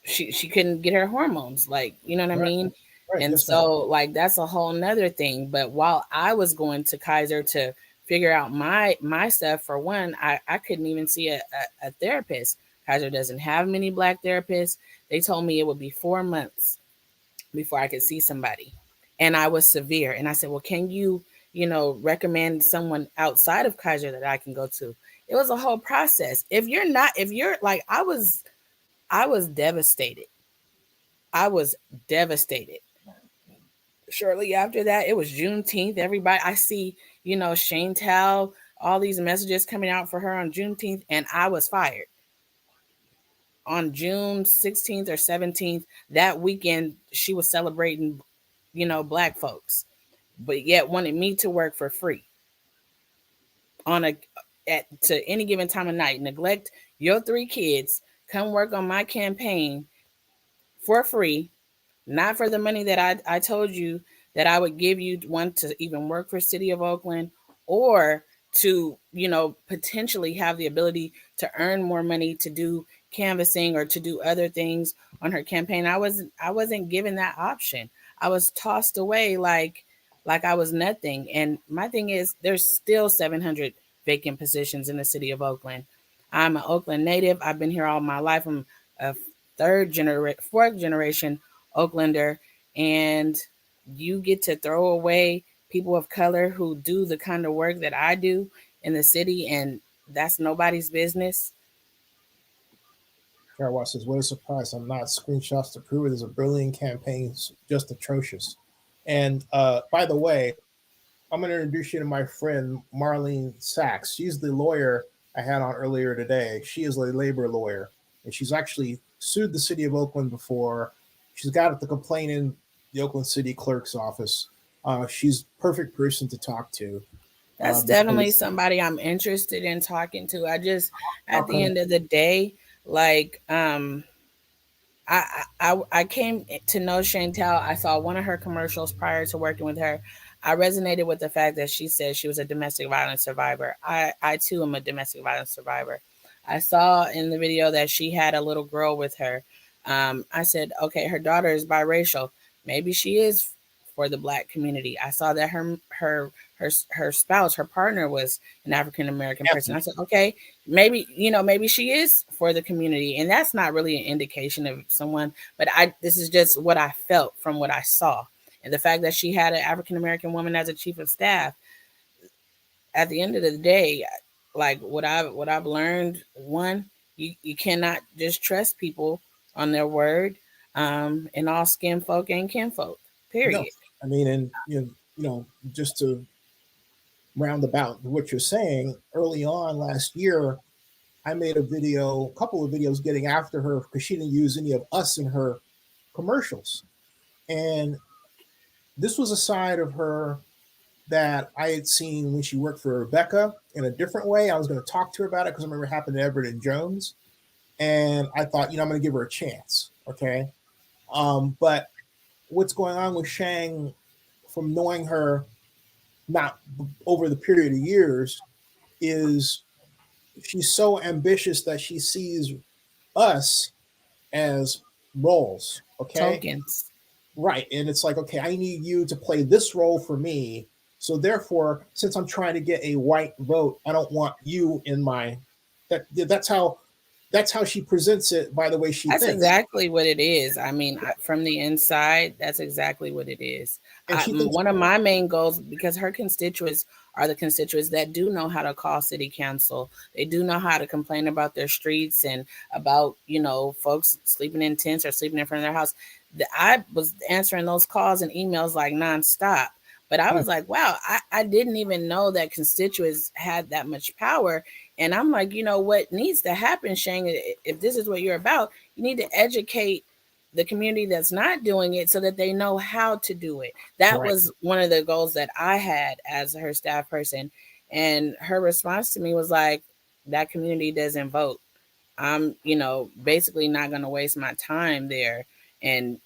she couldn't get her hormones. Like, you know what I mean? Right, and so like that's a whole nother thing. But while I was going to Kaiser to figure out my stuff, for one, I couldn't even see a therapist. Kaiser doesn't have many Black therapists. They told me it would be 4 months before I could see somebody. And I was severe. And I said, well, can you, recommend someone outside of Kaiser that I can go to? It was a whole process. If you're like, I was devastated. I was devastated. Shortly after that, it was Juneteenth. Everybody, I see, Sheng Thao, all these messages coming out for her on Juneteenth, and I was fired. On June 16th or 17th, that weekend, she was celebrating, Black folks, but yet wanted me to work for free to any given time of night. Neglect your 3 kids, come work on my campaign for free, not for the money that I told you that I would give you one to even work for City of Oakland, or to, potentially have the ability to earn more money to do canvassing or to do other things on her campaign. I wasn't given that option. I was tossed away like I was nothing. And my thing is, there's still 700 vacant positions in the city of Oakland. I'm an Oakland native. I've been here all my life. I'm a fourth generation Oaklander, and you get to throw away people of color who do the kind of work that I do in the city, and that's nobody's business. Carol says, "What a surprise! I'm not screenshots to prove it. There's a brilliant campaign, just atrocious." And by the way, I'm going to introduce you to my friend Marlene Sachs. She's the lawyer I had on earlier today. She is a labor lawyer, and she's actually sued the city of Oakland before. She's got the complaint in the Oakland City Clerk's office. She's perfect person to talk to. That's definitely somebody I'm interested in talking to. I just, at the end of the day, like, I came to know Sheng Thao. I saw one of her commercials prior to working with her. I resonated with the fact that she said she was a domestic violence survivor. I too am a domestic violence survivor. I saw in the video that she had a little girl with her. I said, okay, her daughter is biracial. Maybe she is for the Black community. I saw that her spouse, her partner, was an African American person. I said, okay, maybe she is for the community, and that's not really an indication of someone. But this is just what I felt from what I saw, and the fact that she had an African American woman as a chief of staff. At the end of the day, like what I've learned, one, you cannot just trust people on their word, and all skin folk ain't kinfolk. Period. No, I mean, and just to roundabout what you're saying, early on last year, I made a couple of videos getting after her because she didn't use any of us in her commercials. And this was a side of her that I had seen when she worked for Rebecca in a different way. I was going to talk to her about it because I remember it happened to Everett and Jones. And I thought, I'm going to give her a chance. Okay. But what's going on with Sheng, from knowing her not over the period of years, is she's so ambitious that she sees us as roles, okay? Tokens. Right. And it's like, okay, I need you to play this role for me. So therefore, since I'm trying to get a white vote, I don't want you in my that's how she presents it by the way she That's thinks. exactly what it is. I mean, from the inside, that's exactly what it is. One of my main goals, because her constituents are the constituents that do know how to call city council. They do know how to complain about their streets and about, folks sleeping in tents or sleeping in front of their house. I was answering those calls and emails like nonstop. But I was like, wow, I didn't even know that constituents had that much power. And I'm like, what needs to happen, Sheng, if this is what you're about, you need to educate the community that's not doing it so that they know how to do it. That was one of the goals that I had as her staff person. And her response to me was like, that community doesn't vote. I'm, basically not going to waste my time there and,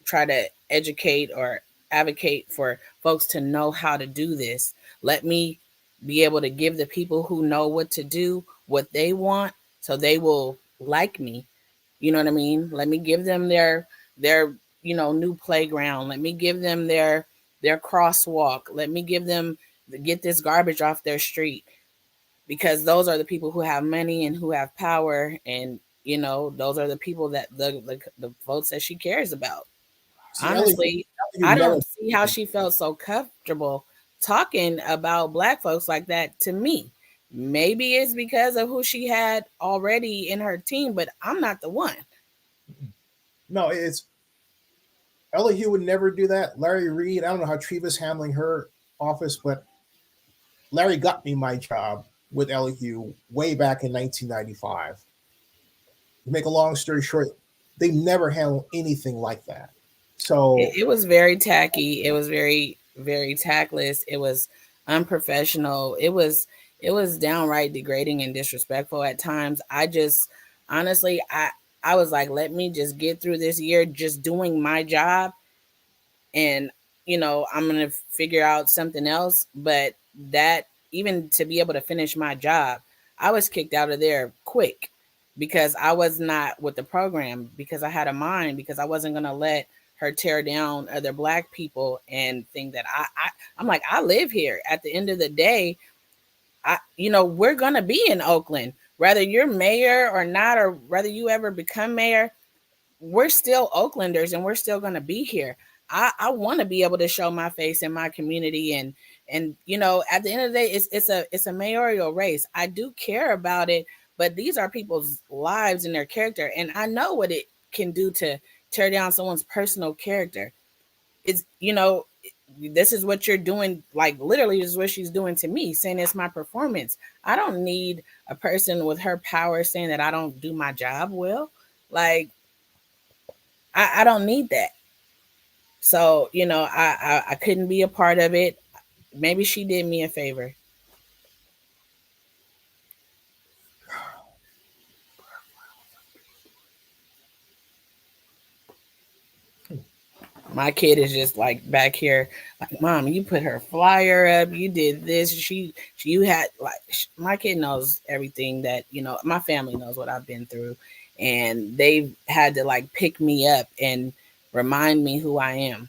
try to educate or advocate for folks to know how to do this. Let me be able to give the people who know what to do what they want so they will like me. You know what I mean? Let me give them their new playground. Let me give them their crosswalk. Let me give them get this garbage off their street, because those are the people who have money and who have power, and those are the people that the votes that she cares about. Honestly, I don't see how she felt so comfortable talking about Black folks like that to me. Maybe it's because of who she had already in her team, but I'm not the one. No, it's Elihu would never do that. Larry Reed, I don't know how Treva's handling her office, but Larry got me my job with Elihu way back in 1995. To make a long story short, they never handled anything like that. So it was very tacky. It was very, very tactless. It was unprofessional. It was downright degrading and disrespectful at times. I just honestly, I was like, let me just get through this year just doing my job, and I'm gonna figure out something else. But that, even to be able to finish my job, I was kicked out of there quick because I was not with the program, because I had a mind, because I wasn't gonna let her tear down other black people and think that I'm like, I live here. At the end of the day, we're gonna be in Oakland, whether you're mayor or not, or whether you ever become mayor. We're still Oaklanders, and we're still going to be here. I want to be able to show my face in my community, and at the end of the day, it's a mayoral race. I do care about it, but these are people's lives and their character, and I know what it can do to tear down someone's personal character. It's this is what you're doing, like literally this is what she's doing to me, saying it's my performance. I don't need a person with her power saying that I don't do my job well. Like, I don't need that. So, I couldn't be a part of it. Maybe she did me a favor. My kid is just like back here, like, Mom, you put her flyer up, you did this. You had, like, my kid knows everything that, my family knows what I've been through. And they've had to like pick me up and remind me who I am.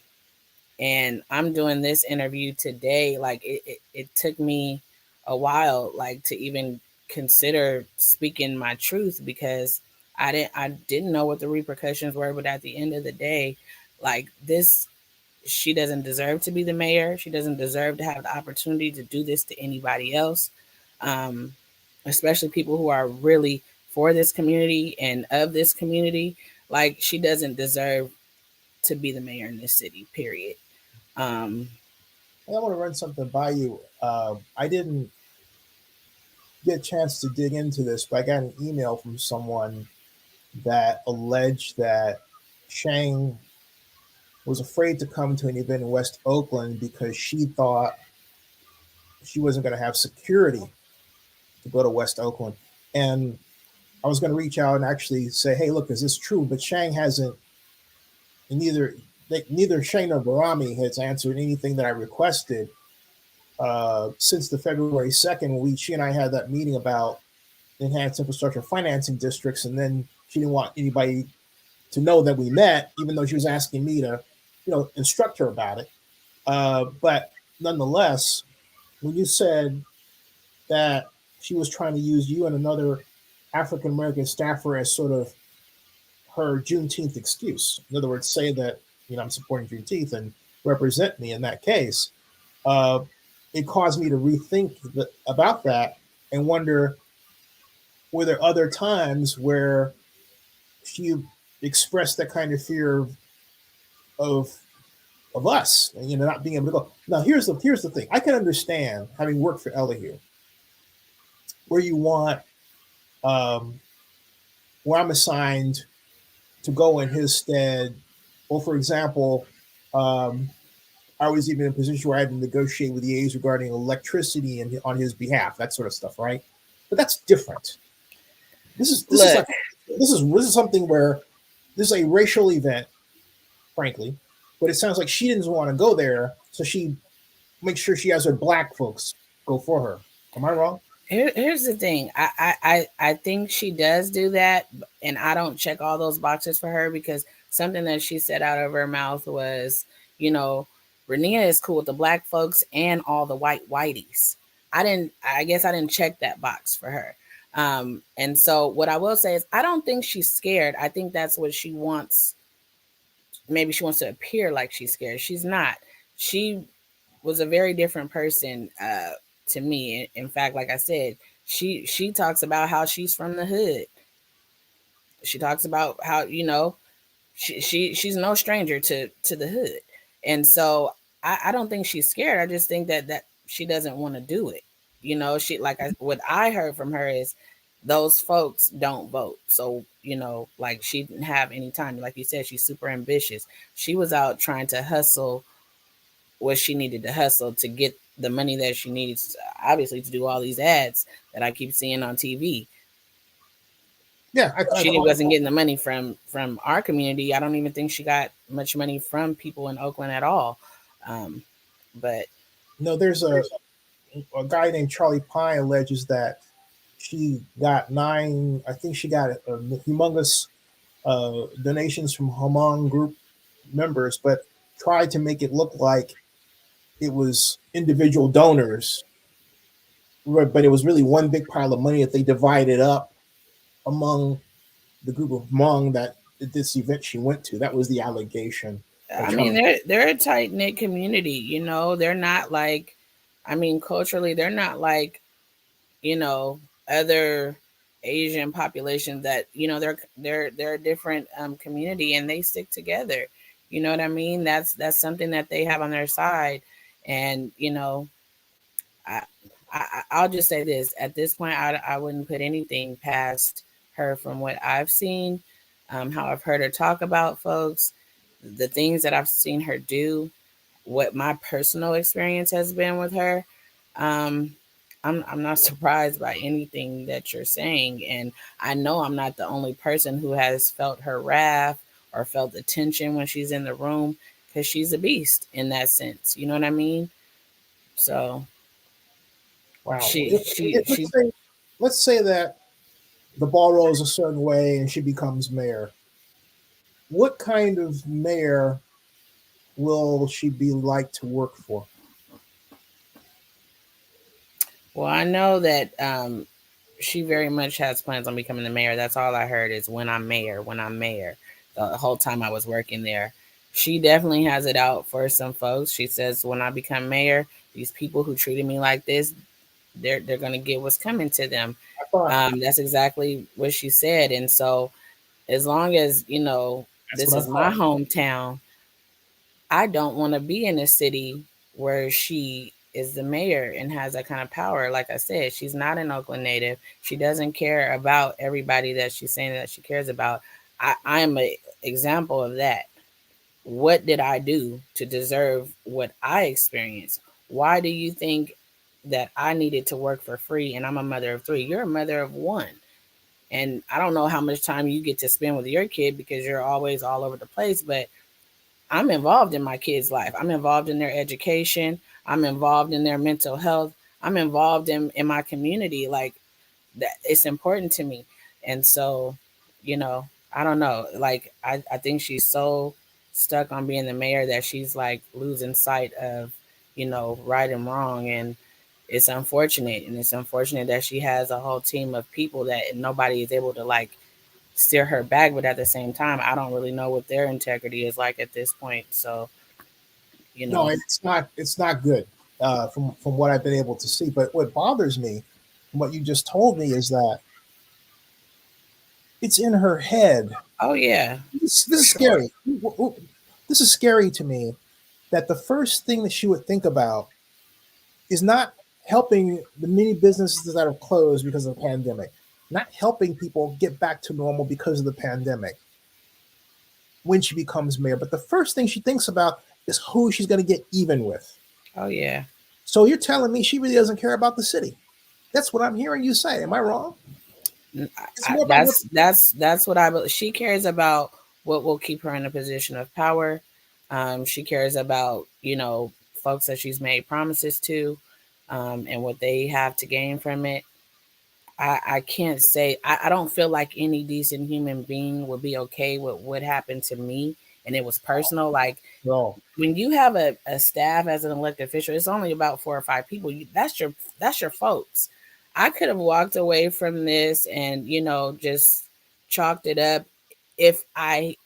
And I'm doing this interview today. Like, it took me a while, like, to even consider speaking my truth, because I didn't know what the repercussions were. But at the end of the day, like, this, she doesn't deserve to be the mayor. She doesn't deserve to have the opportunity to do this to anybody else, um, especially people who are really for this community and of this community. Like, she doesn't deserve to be the mayor in this city, period. Um, I want to run something by you. I didn't get a chance to dig into this, but I got an email from someone that alleged that Sheng was afraid to come to an event in West Oakland because she thought she wasn't going to have security to go to West Oakland. And I was going to reach out and actually say, hey, look, is this true? But Sheng hasn't, neither Sheng nor Barami has answered anything that I requested since the February 2nd, when she and I had that meeting about enhanced infrastructure financing districts. And then she didn't want anybody to know that we met, even though she was asking me to, instruct her about it. But nonetheless, when you said that she was trying to use you and another African American staffer as sort of her Juneteenth excuse, in other words, say that, I'm supporting Juneteenth and represent me in that case, uh, it caused me to rethink about that and wonder, were there other times where she expressed that kind of fear of of us, and not being able to go. Now, here's the thing. I can understand, having worked for Ella here, where you want, where I'm assigned to go in his stead. Well, for example, I was even in a position where I had to negotiate with the A's regarding electricity and on his behalf, that sort of stuff, right? But that's different. This is something where this is a racial event, frankly, but it sounds like she didn't want to go there, so she makes sure she has her black folks go for her. Am I wrong? here's the thing. I think she does do that, and I don't check all those boxes for her, because something that she said out of her mouth was, Rania is cool with the black folks and all the whiteys. I guess I didn't check that box for her. And so what I will say is, I don't think she's scared. I think that's what she wants. Maybe she wants to appear like she's scared. She's not. She was a very different person to me. In fact, like I said, she talks about how she's from the hood. She talks about how, she's no stranger to the hood. And so I don't think she's scared. I just think that she doesn't want to do it. She, what I heard from her is, those folks don't vote. So, like, she didn't have any time. Like you said, she's super ambitious. She was out trying to hustle what she needed to hustle to get the money that she needs, obviously, to do all these ads that I keep seeing on TV. Yeah, She wasn't getting the money from our community. I don't even think she got much money from people in Oakland at all. But no, there's a guy named Charlie Pine alleges that she got nine. I think she got humongous donations from Hmong group members, but tried to make it look like it was individual donors, but it was really one big pile of money that they divided up among the group of Hmong that this event she went to. That was the allegation. I mean, they're a tight knit community. You know, they're not like, I mean, culturally, they're not like, you know, other Asian populations that, you know, they're a different community, and they stick together. You know what I mean? That's something that they have on their side. And you know, I, I'll just say this: at this point, I wouldn't put anything past her from what I've seen, how I've heard her talk about folks, the things that I've seen her do, what my personal experience has been with her. Um, I'm not surprised by anything that you're saying, and I know I'm not the only person who has felt her wrath or felt the tension when she's in the room, because she's a beast in that sense. You know what I mean? So Wow. she's Let's say that the ball rolls a certain way and she becomes mayor. What kind of mayor will she be like to work for? well, I know that she very much has plans on becoming the mayor. That's all I heard is when I'm mayor, when I'm mayor. The whole time I was working there. She definitely has it out for some folks. She says, when I become mayor, these people who treated me like this, they're gonna get what's coming to them. I thought That's exactly what she said. And so as long as, you know, that's this what I is my thought. hometown, I don't want to be in a city where she is the mayor and has that kind of power. Like I said, she's not an Oakland native. She doesn't care about everybody that she's saying that she cares about. I am an example of that. What did I do to deserve what I experienced? Why do you think that I needed to work for free and I'm a mother of three? You're a mother of one. And I don't know how much time you get to spend with your kid because you're always all over the place, but I'm involved in my kids' life. I'm involved in their education. I'm involved in their mental health. I'm involved in my community. Like that, it's important to me. And so, you know, I don't know. Like I think she's so stuck on being the mayor that she's like losing sight of, you know, right and wrong. And it's unfortunate. And it's unfortunate that she has a whole team of people that nobody is able to like steer her back, but at the same time, I don't really know what their integrity is like at this point. So, you No, know, it's not good from what I've been able to see. But what bothers me, from what you just told me, is that it's in her head. oh yeah, This for is sure. scary. This is scary to me. That the first thing that she would think about is not helping the many businesses that are closed because of the pandemic, not helping people get back to normal because of the pandemic when she becomes mayor. But the first thing she thinks about is who she's going to get even with. Oh yeah. So you're telling me she really doesn't care about the city? That's what I'm hearing you say. Am I wrong? It's more about what. That's what I believe. She cares about what will keep her in a position of power. She cares about, you know, folks that she's made promises to, and what they have to gain from it. I can't say I don't feel like any decent human being would be okay with what happened to me, and it was personal. Like No, when you have a staff as an elected official, it's only about 4 or 5 people. That's your folks. I could have walked away from this and, you know, just chalked it up if I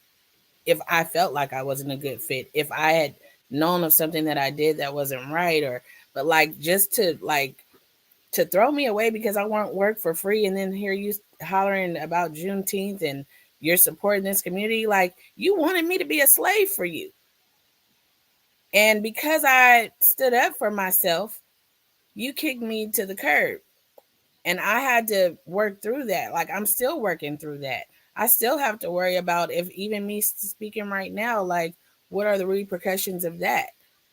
felt like I wasn't a good fit, if I had known of something that I did that wasn't right, or but like just to throw me away because I want work for free, and then hear you hollering about Juneteenth and you're supporting this community, like you wanted me to be a slave for you. And because I stood up for myself, you kicked me to the curb. And I had to work through that. Like I'm still working through that. I still have to worry about, if even me speaking right now, like what are the repercussions of that?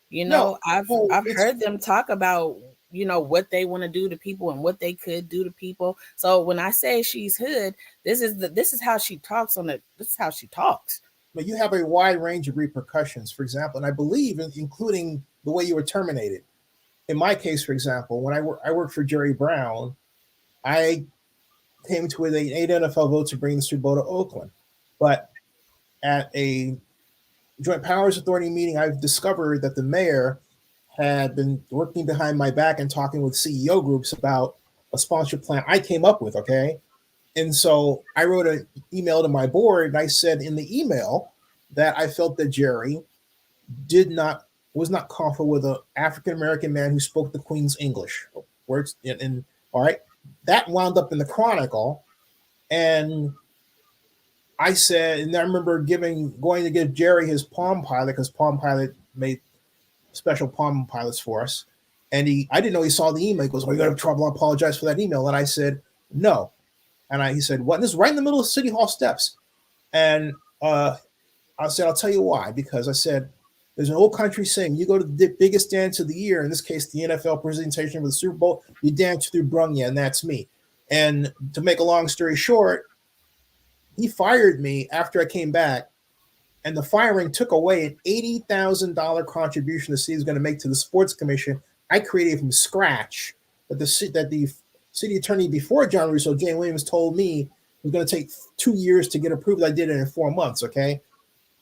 You no, know, I've no. I've It's heard them talk about, what they want to do to people and what they could do to people. So when I say she's hood, this is how she talks this is how she talks. But you have a wide range of repercussions, for example, and I believe including the way you were terminated. In my case, for example, when I worked for Jerry Brown, I came to with 8 NFL votes to bring the Super Bowl to Oakland. But at a Joint Powers Authority meeting, I've discovered that the mayor had been working behind my back and talking with CEO groups about a sponsorship plan I came up with, okay? And so I wrote an email to my board, and I said in the email that I felt that Jerry was not comfortable with an African American man who spoke the Queen's English. Words and all right, that wound up in the Chronicle, and I said, and I remember going to give Jerry his Palm Pilot because Palm Pilot made special Palm Pilots for us, and I didn't know he saw the email. He goes, "Well, you got to trouble. I apologize for that email," and I said, "No." And he said, "What?" And this is right in the middle of City Hall steps. And I said, "I'll tell you why." Because I said, there's an old country saying, you go to the biggest dance of the year, in this case, the NFL presentation for the Super Bowl, you dance through Brunya, and that's me. And to make a long story short, he fired me after I came back. And the firing took away an $80,000 contribution the city was going to make to the sports commission. I created from scratch that the city attorney before John Russo, Jane Williams, told me it was going to take 2 years to get approved. I did it in 4 months, okay?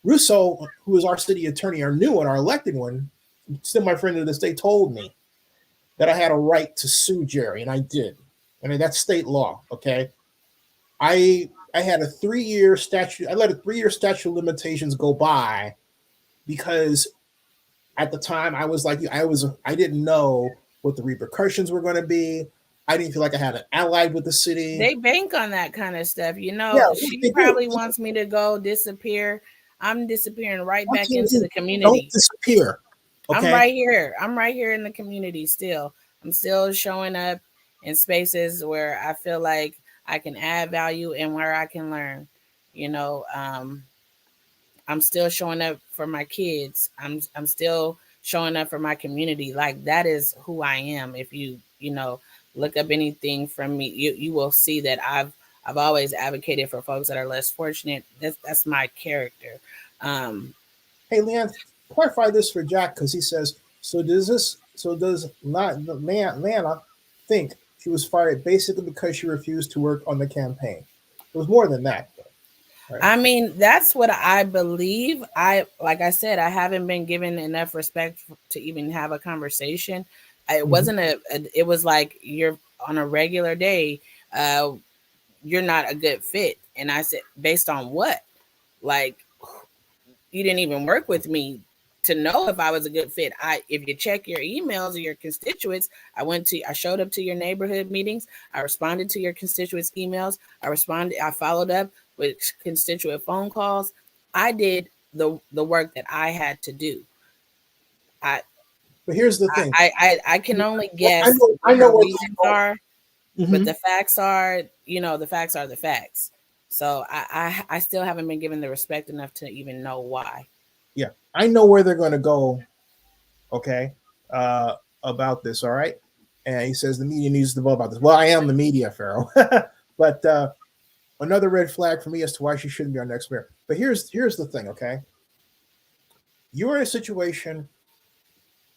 Russo, who is our city attorney, our new one, our elected one, still my friend to this day, told me that I had a right to sue Jerry, and I did. I mean, that's state law, okay? I had a 3-year statute. I let a 3-year statute of limitations go by because at the time I was like, I didn't know what the repercussions were going to be. I didn't feel like I had an ally with the city. They bank on that kind of stuff, Yeah, she probably wants me to go disappear. I'm disappearing right back into the community. Don't disappear. Okay? I'm right here. I'm right here in the community still. I'm still showing up in spaces where I feel like I can add value and where I can learn. I'm still showing up for my kids. I'm still showing up for my community. Like, that is who I am. If you look up anything from me, you will see that I've always advocated for folks that are less fortunate. That's my character. Hey, LeAna, clarify this for Jack, because he says, does LeAna think she was fired basically because she refused to work on the campaign? It was more than that. Right? I mean, that's what I believe. Like I said, I haven't been given enough respect to even have a conversation. It wasn't it was like, you're on a regular day, you're not a good fit. And I said, based on what? Like, you didn't even work with me to know if I was a good fit. If you check your emails or your constituents, I showed up to your neighborhood meetings. I responded to your constituents' emails. I followed up with constituent phone calls. I did the work that I had to do. But here's the thing. I can only guess I know what reasons are, but the facts are, the facts are the facts. So I still haven't been given the respect enough to even know why. Yeah, I know where they're going to go, okay, about this, all right? And he says the media needs to know about this. Well, I am the media, Pharaoh. But another red flag for me as to why she shouldn't be our next mayor. But here's the thing, okay? You're in a situation,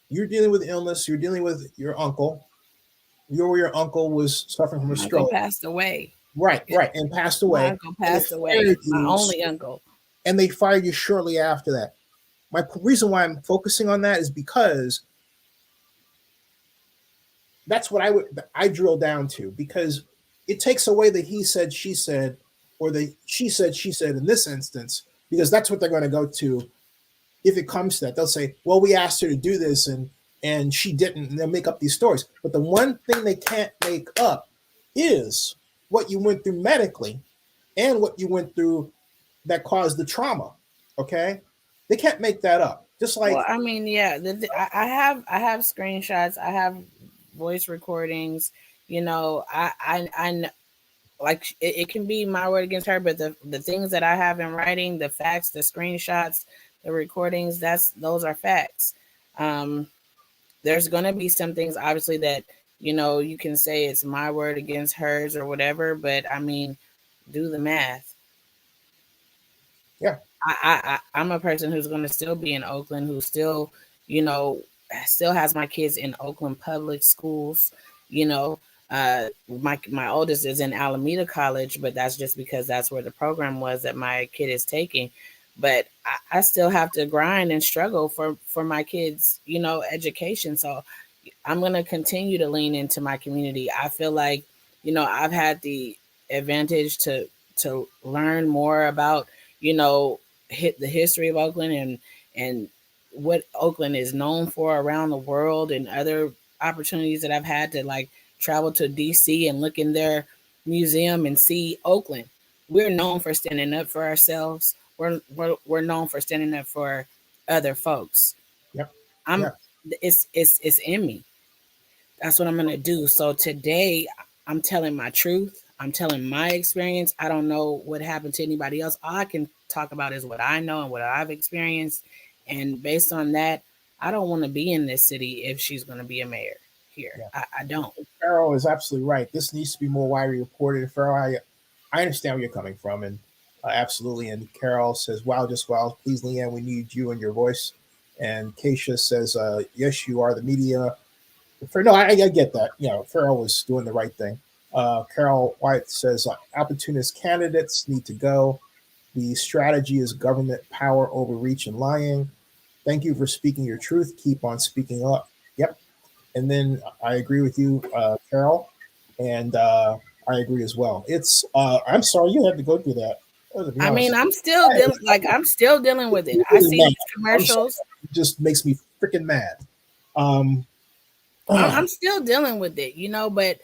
you're dealing with illness, you're dealing with your uncle. Your uncle was suffering from a stroke. Passed away. Right, and passed away. My uncle passed away. My only uncle. And they fired you shortly after that. My reason why I'm focusing on that is because that's what I drill down to, because it takes away the he said, she said, or the she said in this instance, because that's what they're going to go to if it comes to that. They'll say, well, we asked her to do this and she didn't, and they'll make up these stories. But the one thing they can't make up is what you went through medically and what you went through that caused the trauma. Okay, they can't make that up. Just like, well, I mean, yeah, I have screenshots, I have voice recordings. I like it can be my word against her, but the things that I have in writing, the facts, the screenshots, the recordings, those are facts. there's going to be some things, obviously, that, you can say it's my word against hers or whatever, but I mean, do the math. Yeah. I'm a person who's going to still be in Oakland, who still, you know, still has my kids in Oakland public schools. You know, my oldest is in Alameda College, but that's just because that's where the program was that my kid is taking. But I still have to grind and struggle for my kids, education. So I'm going to continue to lean into my community. I feel like, I've had the advantage to learn more about, hit the history of Oakland and what Oakland is known for around the world, and other opportunities that I've had to like travel to DC and look in their museum and see Oakland. We're known for standing up for ourselves. We're known for standing up for other folks. Yep. I'm Yeah. it's in me. That's what I'm going to do. So today, I'm telling my truth. I'm telling my experience. I don't know what happened to anybody else. All I can talk about is what I know and what I've experienced. And based on that, I don't want to be in this city if she's going to be a mayor here. Yeah. I don't. Farrell is absolutely right. This needs to be more widely reported. Farrell, I understand where you're coming from, and absolutely. And Carol says, "Wow, just wow. Please, Leanne, we need you and your voice." And Keisha says, "Yes, you are the media." No, I get that. Farrell was doing the right thing. Carol White says, "Opportunist candidates need to go. The strategy is government power, overreach, and lying. Thank you for speaking your truth. Keep on speaking up." Yep. And then I agree with you, Carol, and I agree as well. It's I'm sorry you had to go through that. To be I mean, honest, I'm still dealing with it. I really see mad. these I'm sorry. commercials. It just makes me freaking mad. Um, I'm still dealing with it, but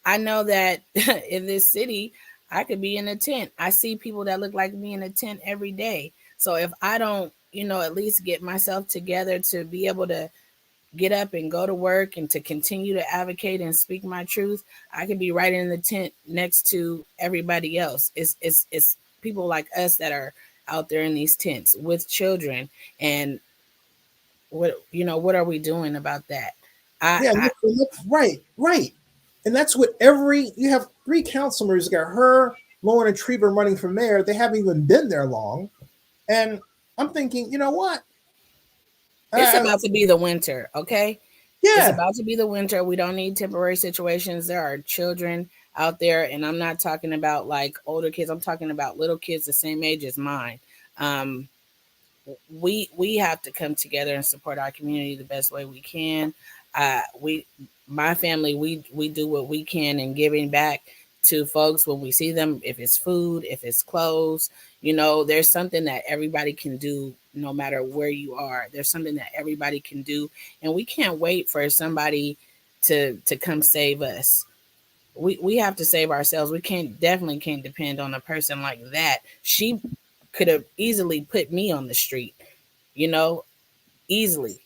I know that in this city, I could be in a tent. I see people that look like me in a tent every day. So if I don't, at least get myself together to be able to get up and go to work and to continue to advocate and speak my truth, I could be right in the tent next to everybody else. It's people like us that are out there in these tents with children, and what are we doing about that? yeah, right, right. And that's what you have three council members. You got her, Lauren, and Treva running for mayor. They haven't even been there long. And I'm thinking, you know what? It's about to be the winter, okay? It's Yeah, about to be the winter. We don't need temporary situations. There are children out there, and I'm not talking about like older kids. I'm talking about little kids the same age as mine. Um, we have to come together and support our community the best way we can. We My family, we do what we can in giving back to folks when we see them, if it's food, if it's clothes. There's something that everybody can do no matter where you are. There's something that everybody can do, and we can't wait for somebody to come save us. We have to save ourselves. We definitely can't depend on a person like that. She could have easily put me on the street, you know, easily.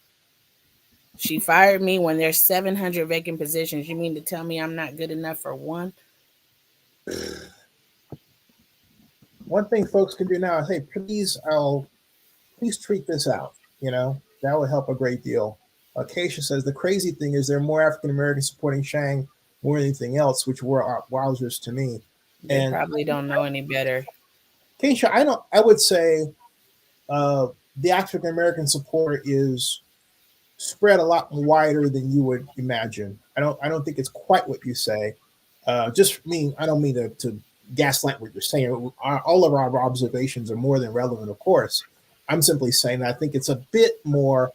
She fired me when there's 700 vacant positions. You mean to tell me I'm not good enough for one? one thing folks can do now is, hey, please treat this out. That would help a great deal. Acacia says the crazy thing is there are more African Americans supporting Shang more than anything else, which were wowzers to me. They And probably don't know any better. Acacia, I would say the African American support is spread a lot wider than you would imagine. I don't think it's quite what you say. I don't mean to gaslight what you're saying. All of our observations are more than relevant, of course. I'm simply saying that I think it's a bit more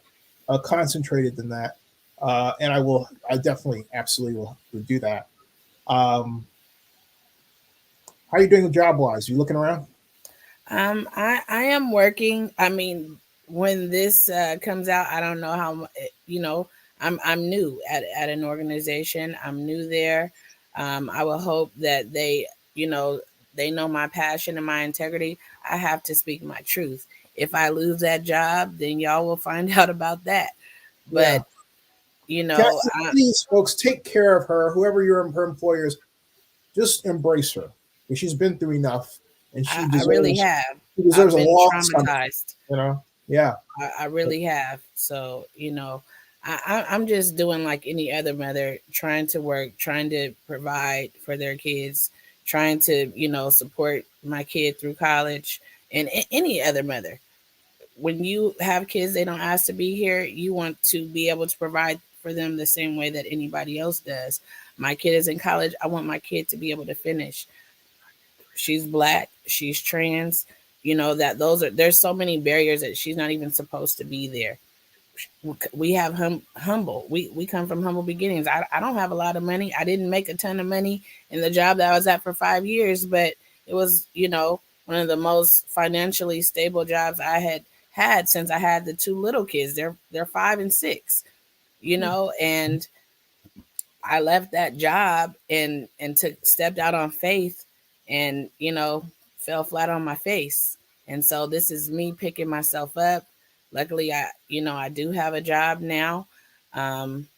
concentrated than that. And I definitely, absolutely will do that. How are you doing job wise? You looking around? I am working. I mean, when this comes out, I don't know I'm new at an organization. I'm new there. I will hope that they know my passion and my integrity. I have to speak my truth. If I lose that job, then y'all will find out about that. Yeah. But you know, Cassie, I, please, folks, take care of her. Whoever her employer is, just embrace her. She's been through enough, and I really have. she I've deserves a been long summer. traumatized. Yeah. I really have. So, I'm just doing like any other mother, trying to work, trying to provide for their kids, trying to, support my kid through college, and any other mother. When you have kids, they don't ask to be here. You want to be able to provide for them the same way that anybody else does. My kid is in college. I want my kid to be able to finish. She's black. She's trans. That there's so many barriers that she's not even supposed to be there. We have humble. We come from humble beginnings. I don't have a lot of money. I didn't make a ton of money in the job that I was at for 5 years, but it was, one of the most financially stable jobs I had since I had the two little kids. They're 5 and 6, and I left that job and stepped out on faith and, fell flat on my face. And so this is me picking myself up. Luckily, I do have a job now. And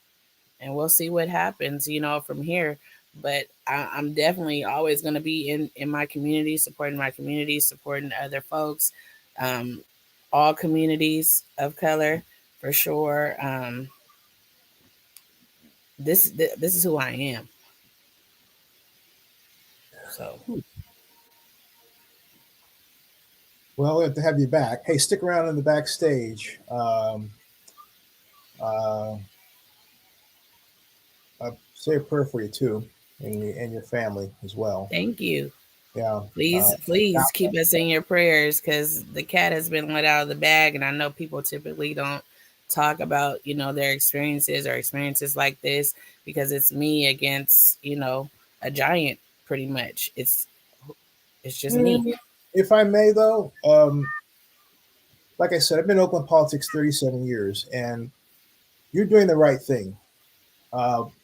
we'll see what happens, from here. But I'm definitely always going to be in my community, supporting other folks, all communities of color for sure. This is who I am. So, Well, we have to have you back. Hey, stick around in the backstage. Say a prayer for you too, and your family as well. thank you. Yeah. Please keep us in your prayers, because the cat has been let out of the bag, and I know people typically don't talk about their experiences like this, because it's me against a giant. Pretty much, it's just me. If I may, though, like I said, I've been in Oakland politics 37 years, and you're doing the right thing.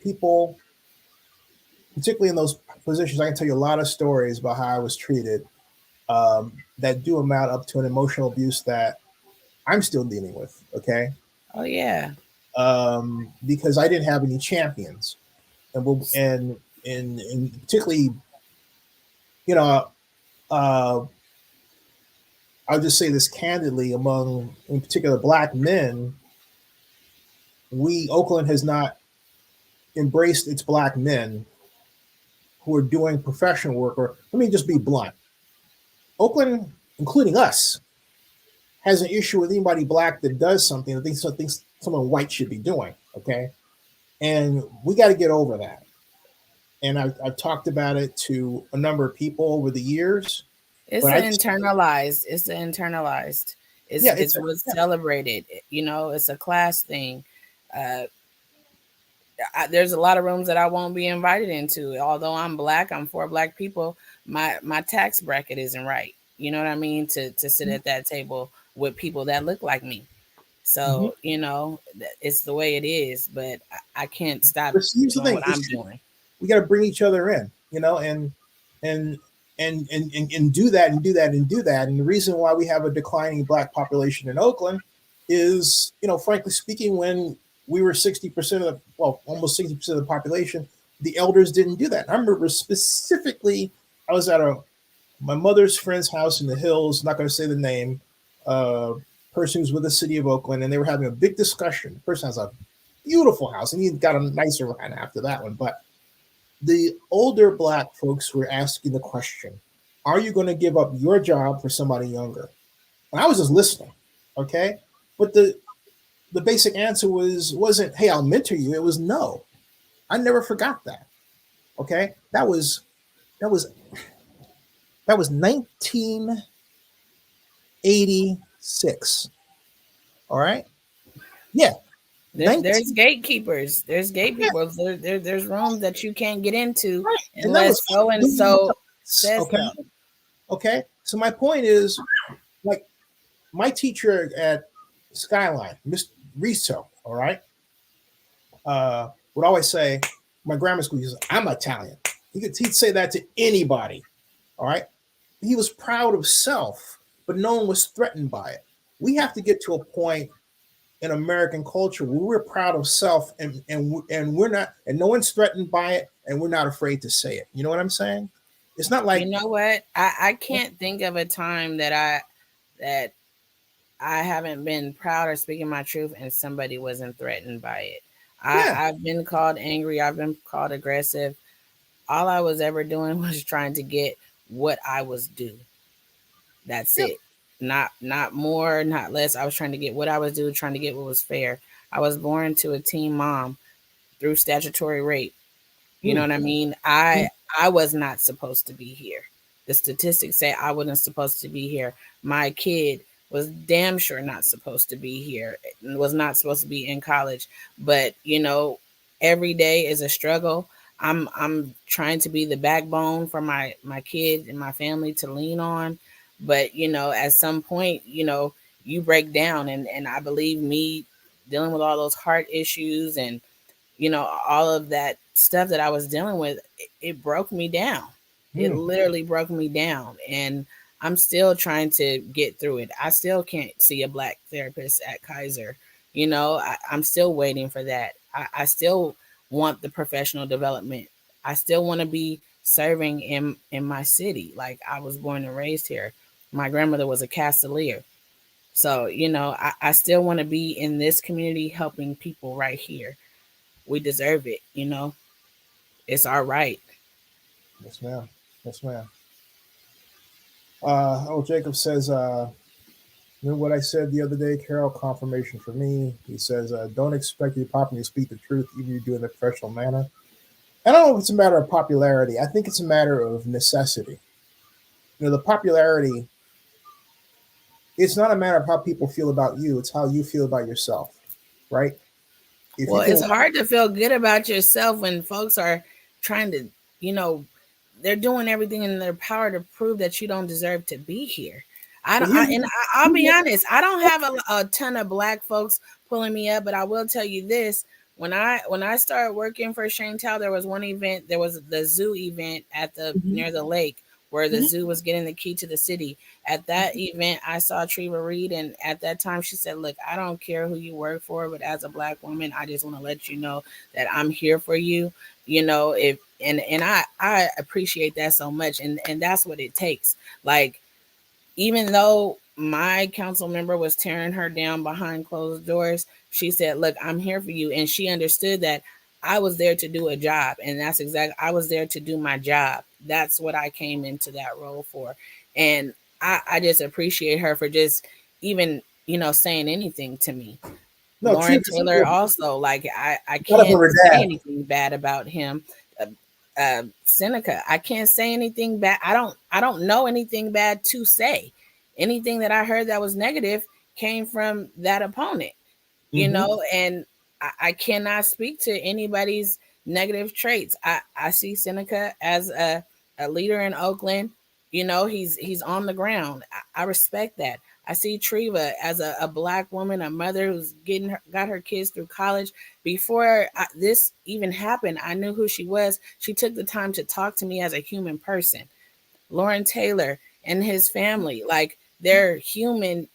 People, particularly in those positions, I can tell you a lot of stories about how I was treated that do amount up to an emotional abuse that I'm still dealing with. Okay. Oh yeah. Because I didn't have any champions, and particularly, uh, I'll just say this candidly, among in particular black men, Oakland has not embraced its black men who are doing professional work. Or let me just be blunt: Oakland, including us, has an issue with anybody black that does something that thinks someone white should be doing. Okay, and we got to get over that. And I've talked about it to a number of people over the years. It's internalized. It's what's celebrated. It's a class thing. There's a lot of rooms that I won't be invited into. Although I'm black, I'm for black people. My tax bracket isn't right. You know what I mean? To sit at that table with people that look like me. So it's the way it is. But I can't stop doing what I'm doing. We got to bring each other in, and do that and do that and do that. And the reason why we have a declining black population in Oakland is, frankly speaking, when we were 60% almost 60% of the population, the elders didn't do that. I remember specifically, I was at my mother's friend's house in the hills, not going to say the name, person who's with the city of Oakland, and they were having a big discussion. The person has a beautiful house, and he got a nicer one after that one. But the older black folks were asking the question, are you going to give up your job for somebody younger? And I was just listening, okay? But the basic answer wasn't, hey, I'll mentor you. It was no. I never forgot that. Okay? That was 1986. All right? Yeah. There's gatekeepers. There's gatekeepers. Yeah. There's rooms that you can't get into unless so and so says okay. Okay. So my point is, like, my teacher at Skyline, Mr. Riso, all right, would always say, my grammar school, he says, I'm Italian. He'd say that to anybody. All right. He was proud of self, but no one was threatened by it. We have to get to a point in American culture where we're proud of self and we're not, and no one's threatened by it, and we're not afraid to say it. You know what I'm saying? It's not like, you know what? I can't think of a time that I haven't been proud of speaking my truth and somebody wasn't threatened by it. Yeah. I've been called angry, I've been called aggressive. All I was ever doing was trying to get what I was due. That's Yep. it. Not more, not less. I was trying to get what I was due, trying to get what was fair. I was born to a teen mom through statutory rape. You know Mm. what I mean? Mm. I was not supposed to be here. The statistics say I wasn't supposed to be here. My kid was damn sure not supposed to be here. Was not supposed to be in college. But, every day is a struggle. I'm trying to be the backbone for my kid and my family to lean on. But, at some point, you break down, and I believe me dealing with all those heart issues and all of that stuff that I was dealing with, it broke me down. It Mm. literally broke me down. And I'm still trying to get through it. I still can't see a black therapist at Kaiser. I'm still waiting for that. I still want the professional development. I still want to be serving in my city. Like, I was born and raised here. My grandmother was a Castilier. So, I still want to be in this community helping people right here. We deserve it. It's our right. Yes, ma'am. Yes, ma'am. Jacob says, remember what I said the other day, Carol? Confirmation for me. He says, don't expect you to popularly speak the truth, even if you do it in a professional manner. I don't know if it's a matter of popularity. I think it's a matter of necessity. The popularity, it's not a matter of how people feel about you, it's how you feel about yourself, right? If you Well, can, it's hard to feel good about yourself when folks are trying to, you know, they're doing everything in their power to prove that you don't deserve to be here. I but don't, I, and I'll be honest, I don't have a ton of black folks pulling me up, but I will tell you this: when I started working for Sheng Thao, there was one event, there was the zoo event at the Mhm. near the lake where the Mhm. zoo was getting the key to the city. At that event, I saw Treva Reed, and at that time, she said, "Look, I don't care who you work for, but as a black woman, I just want to let you know that I'm here for you." If and I appreciate that so much, and that's what it takes. Like, even though my council member was tearing her down behind closed doors, she said, "Look, I'm here for you," and she understood that I was there to do a job, and that's exactly, I was there to do my job. That's what I came into that role for, and I just appreciate her for just even saying anything to me. No, Lauren truth is Taylor good. also, like, I Not up can't her say dad. anything bad about him. Seneca, I can't say anything bad. I don't know anything bad to say. Anything that I heard that was negative came from that opponent, Mm-hmm. and I cannot speak to anybody's negative traits. I see Seneca as a leader in Oakland. He's on the ground. I respect that. I see Treva as a black woman, a mother who's got her kids through college. Before this even happened, I knew who she was. She took the time to talk to me as a human person. Lauren Taylor and his family, like, they're human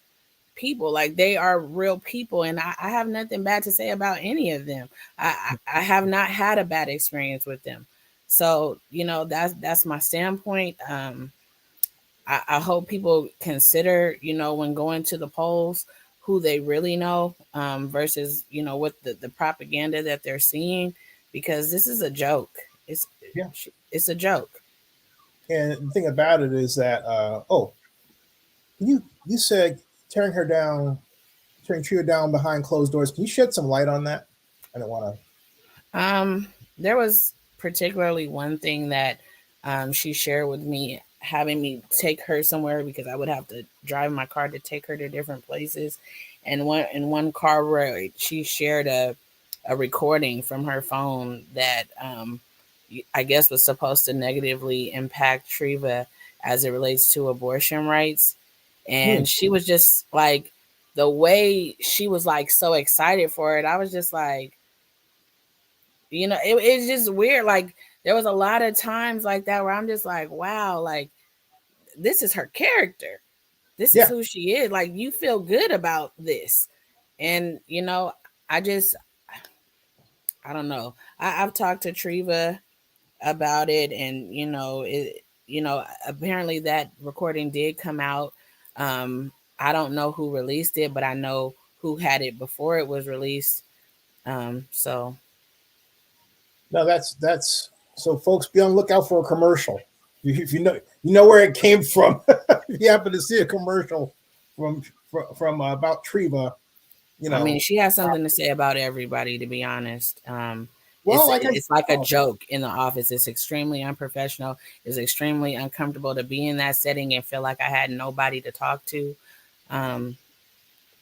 people, like, they are real people, and I have nothing bad to say about any of them. I have not had a bad experience with them. So that's my standpoint. I hope people consider, when going to the polls, who they really know, versus what the propaganda that they're seeing, because this is a joke. it's Yeah. it's a joke. And the thing about it is that, you said tearing her down, tearing Trio down behind closed doors. Can you shed some light on that? I don't want to. There was particularly one thing that she shared with me, having me take her somewhere because I would have to drive my car to take her to different places. And one car ride, she shared a recording from her phone that I guess was supposed to negatively impact Treva as it relates to abortion rights. Hmm. And she was just like, the way she was like so excited for it, I was just like, it's just weird. Like, there was a lot of times like that where I'm just like, wow, like, this is her character. This is Yeah. who she is. Like, you feel good about this. And, I just, I don't know. I've talked to Treva about it, and, apparently that recording did come out. I don't know who released it, but I know who had it before it was released. So No, that's so folks be on the lookout for a commercial. If you know where it came from. If you happen to see a commercial from about Treva, you I mean, know. she has something to say about everybody. To be honest, Well, like I it's like a joke in the office. It's extremely unprofessional. It's extremely uncomfortable to be in that setting and feel like I had nobody to talk to. Um,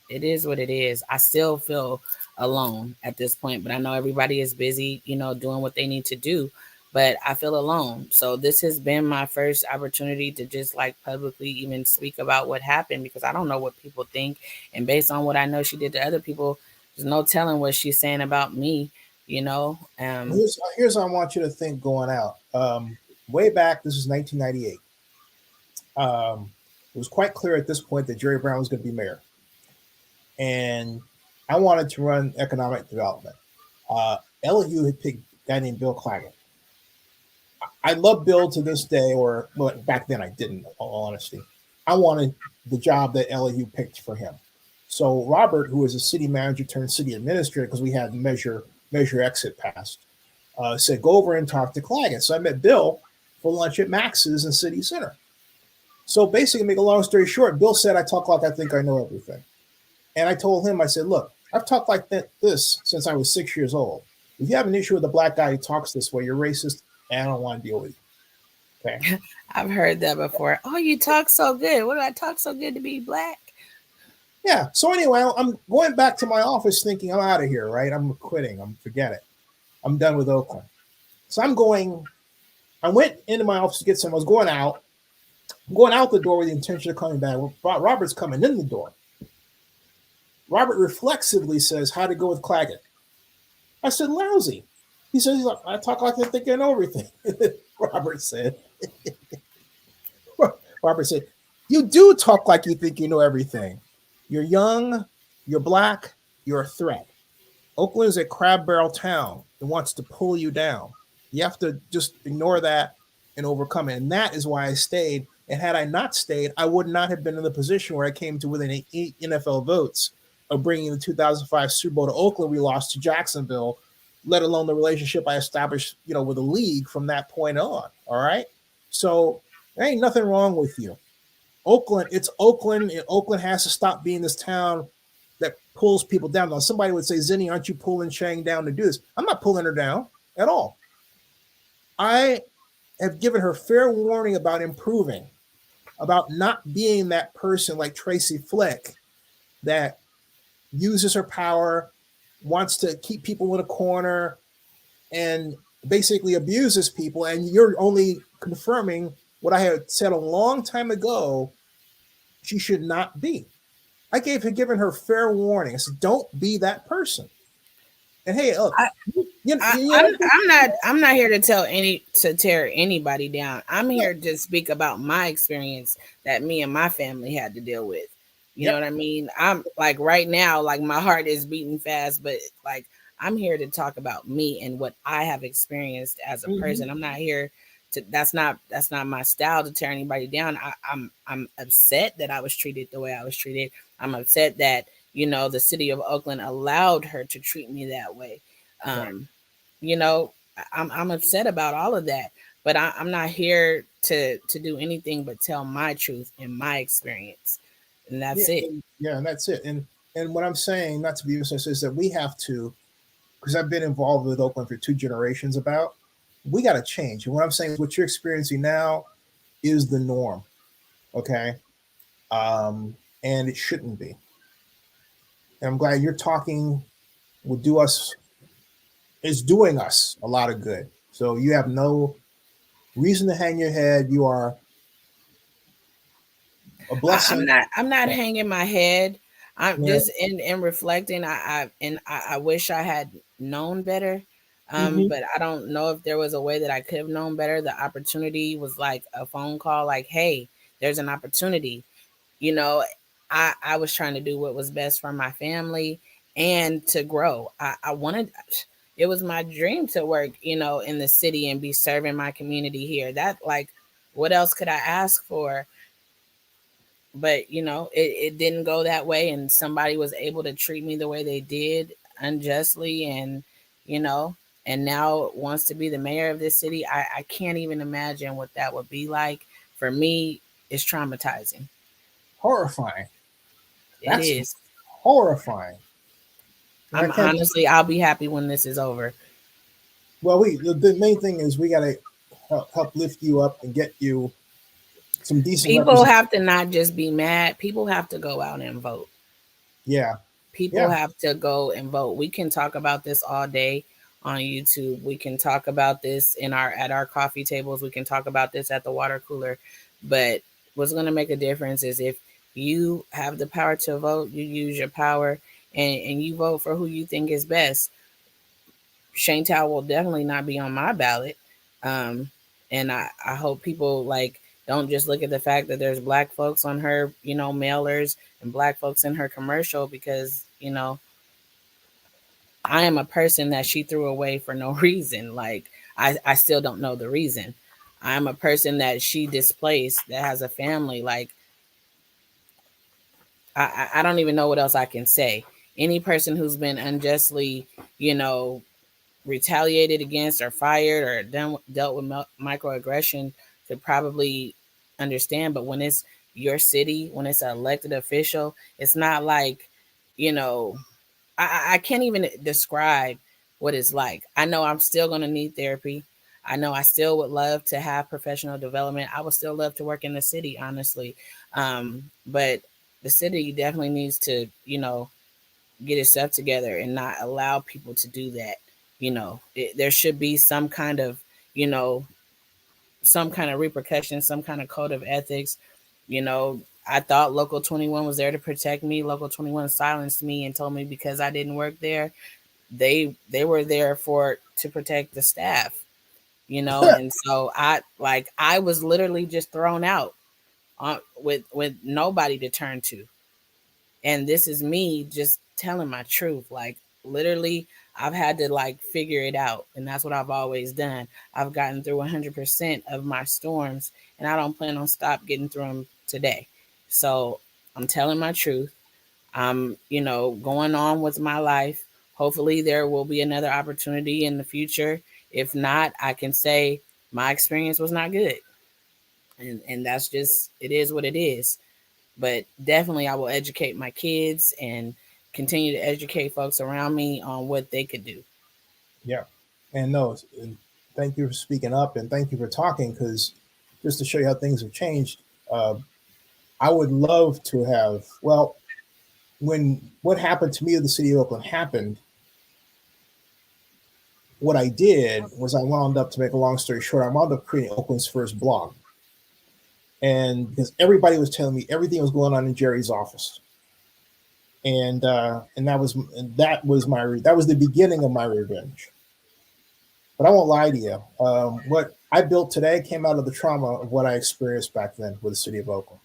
it is what it is. I still feel alone at this point, but I know everybody is busy, doing what they need to do. But I feel alone. So this has been my first opportunity to just like publicly even speak about what happened because I don't know what people think. And based on what I know she did to other people, there's no telling what she's saying about me, you know. Here's what I want you to think going out. Way back, this is 1998. It was quite clear at this point that Jerry Brown was going to be mayor, and I wanted to run economic development. LSU had picked a guy named Bill Claggett. I love Bill to this day, or well, back then I didn't, in all honesty. I wanted the job that LSU picked for him. So Robert, who was a city manager turned city administrator, because we had measure exit passed, said, go over and talk to Claggett. So I met Bill for lunch at Max's in City Center. So basically, make a long story short, Bill said, I talk like I think I know everything. And I told him, I said, look, I've talked like this since I was 6 years old. If you have an issue with a black guy who talks this way, you're racist, and I don't want to deal with you. Okay. I've heard that before. Oh, you talk so good. What do I talk so good to be black? Yeah. So anyway, I'm going back to my office thinking I'm out of here, right? I'm quitting. Forget it. I'm done with Oakland. So I went into my office to get some. I was going out. I'm going out the door with the intention of coming back. Robert's coming in the door. Robert reflexively says, how'd it go with Claggett? I said, lousy. He says, I talk like I think I know everything. Robert said, you do talk like you think you know everything. You're young, you're black, you're a threat. Oakland is a crab barrel town. It wants to pull you down. You have to just ignore that and overcome it. And that is why I stayed. And had I not stayed, I would not have been in the position where I came to within 8 NFL votes of bringing the 2005 Super Bowl to Oakland. We lost to Jacksonville, let alone the relationship I established, with the league from that point on. All right. So there ain't nothing wrong with you. Oakland, it's Oakland, and Oakland has to stop being this town that pulls people down. Now, somebody would say, Zinni, aren't you pulling Sheng down to do this? I'm not pulling her down at all. I have given her fair warning about improving, about not being that person like Tracy Flick that uses her power, wants to keep people in a corner, and basically abuses people. And you're only confirming what I had said a long time ago she should not be. I given her fair warning. I said, don't be that person. And hey, look, I'm not here to tear anybody down. I'm here to speak about my experience that me and my family had to deal with. You know what I mean? I'm like right now, like my heart is beating fast, but like I'm here to talk about me and what I have experienced as a person. I'm not here to that's not my style to tear anybody down. I'm upset that I was treated the way I was treated. I'm upset that, the city of Oakland allowed her to treat me that way. You know, I'm upset about all of that, but I'm not here to do anything but tell my truth and my experience, and that's it. Yeah, and that's it. And what I'm saying, not to be useless, is that we have to, because I've been involved with Oakland for 2 generations. We got to change. And what I'm saying is, what you're experiencing now is the norm. Okay, and it shouldn't be. And I'm glad you're talking. Will do us is doing us a lot of good. So you have no reason to hang your head. You are a blessing. I'm not hanging my head. I'm just in reflecting. I wish I had known better. But I don't know if there was a way that I could have known better. The opportunity was like a phone call, like, hey, there's an opportunity. You know, I was trying to do what was best for my family and to grow. I wanted, it was my dream to work, in the city and be serving my community here. That, like, what else could I ask for? but it didn't go that way, and somebody was able to treat me the way they did unjustly, and you know and now wants to be the mayor of this city. I can't even imagine what that would be like. For me, it's traumatizing. Horrifying. It That's is. horrifying. I I'm can't. honestly, I'll be happy when this is over. Well, the main thing is we got to help lift you up and get you some decent People representation. have to not just be mad, people have to go out and vote. Yeah, People yeah, have to go and vote. We can talk about this all day on YouTube. We can talk about this in our at our coffee tables. We can talk about this at the water cooler. But what's going to make a difference is if you have the power to vote, you use your power, and you vote for who you think is best. Sheng Thao will definitely not be on my ballot. Um, and I hope people like don't just look at the fact that there's black folks on her, mailers, and black folks in her commercial, because, I am a person that she threw away for no reason. Like I still don't know the reason. I'm a person that she displaced that has a family. Like I don't even know what else I can say. Any person who's been unjustly, you know, retaliated against or fired or dealt with microaggression could probably understand. But when it's your city, when it's an elected official, it's not like, you know, I can't even describe what it's like. I know I'm still going to need therapy. I know I still would love to have professional development. I would still love to work in the city, honestly. But the city definitely needs to, get itself together and not allow people to do that. There should be you know, some kind of repercussion, some kind of code of ethics. I thought Local 21 was there to protect me. Local 21 silenced me and told me because I didn't work there, they were there for to protect the staff. And so I was literally just thrown out with nobody to turn to. And this is me just telling my truth. Like literally, I've had to like figure it out, and that's what I've always done. I've gotten through 100% of my storms, and I don't plan on stop getting through them today. So I'm telling my truth. I'm, going on with my life. Hopefully, there will be another opportunity in the future. If not, I can say my experience was not good, and that's just it is what it is. But definitely, I will educate my kids and continue to educate folks around me on what they could do. yeah. And no, and thank you for speaking up and thank you for talking because just to show you how things have changed, I would love to have, well, when what happened to me in the city of Oakland happened, what I did was I wound up, to make a long story short, I wound up creating Oakland's first blog. And because everybody was telling me everything was going on in Jerry's office. And that was the beginning of my revenge. But I won't lie to you. What I built today came out of the trauma of what I experienced back then with the city of Oakland.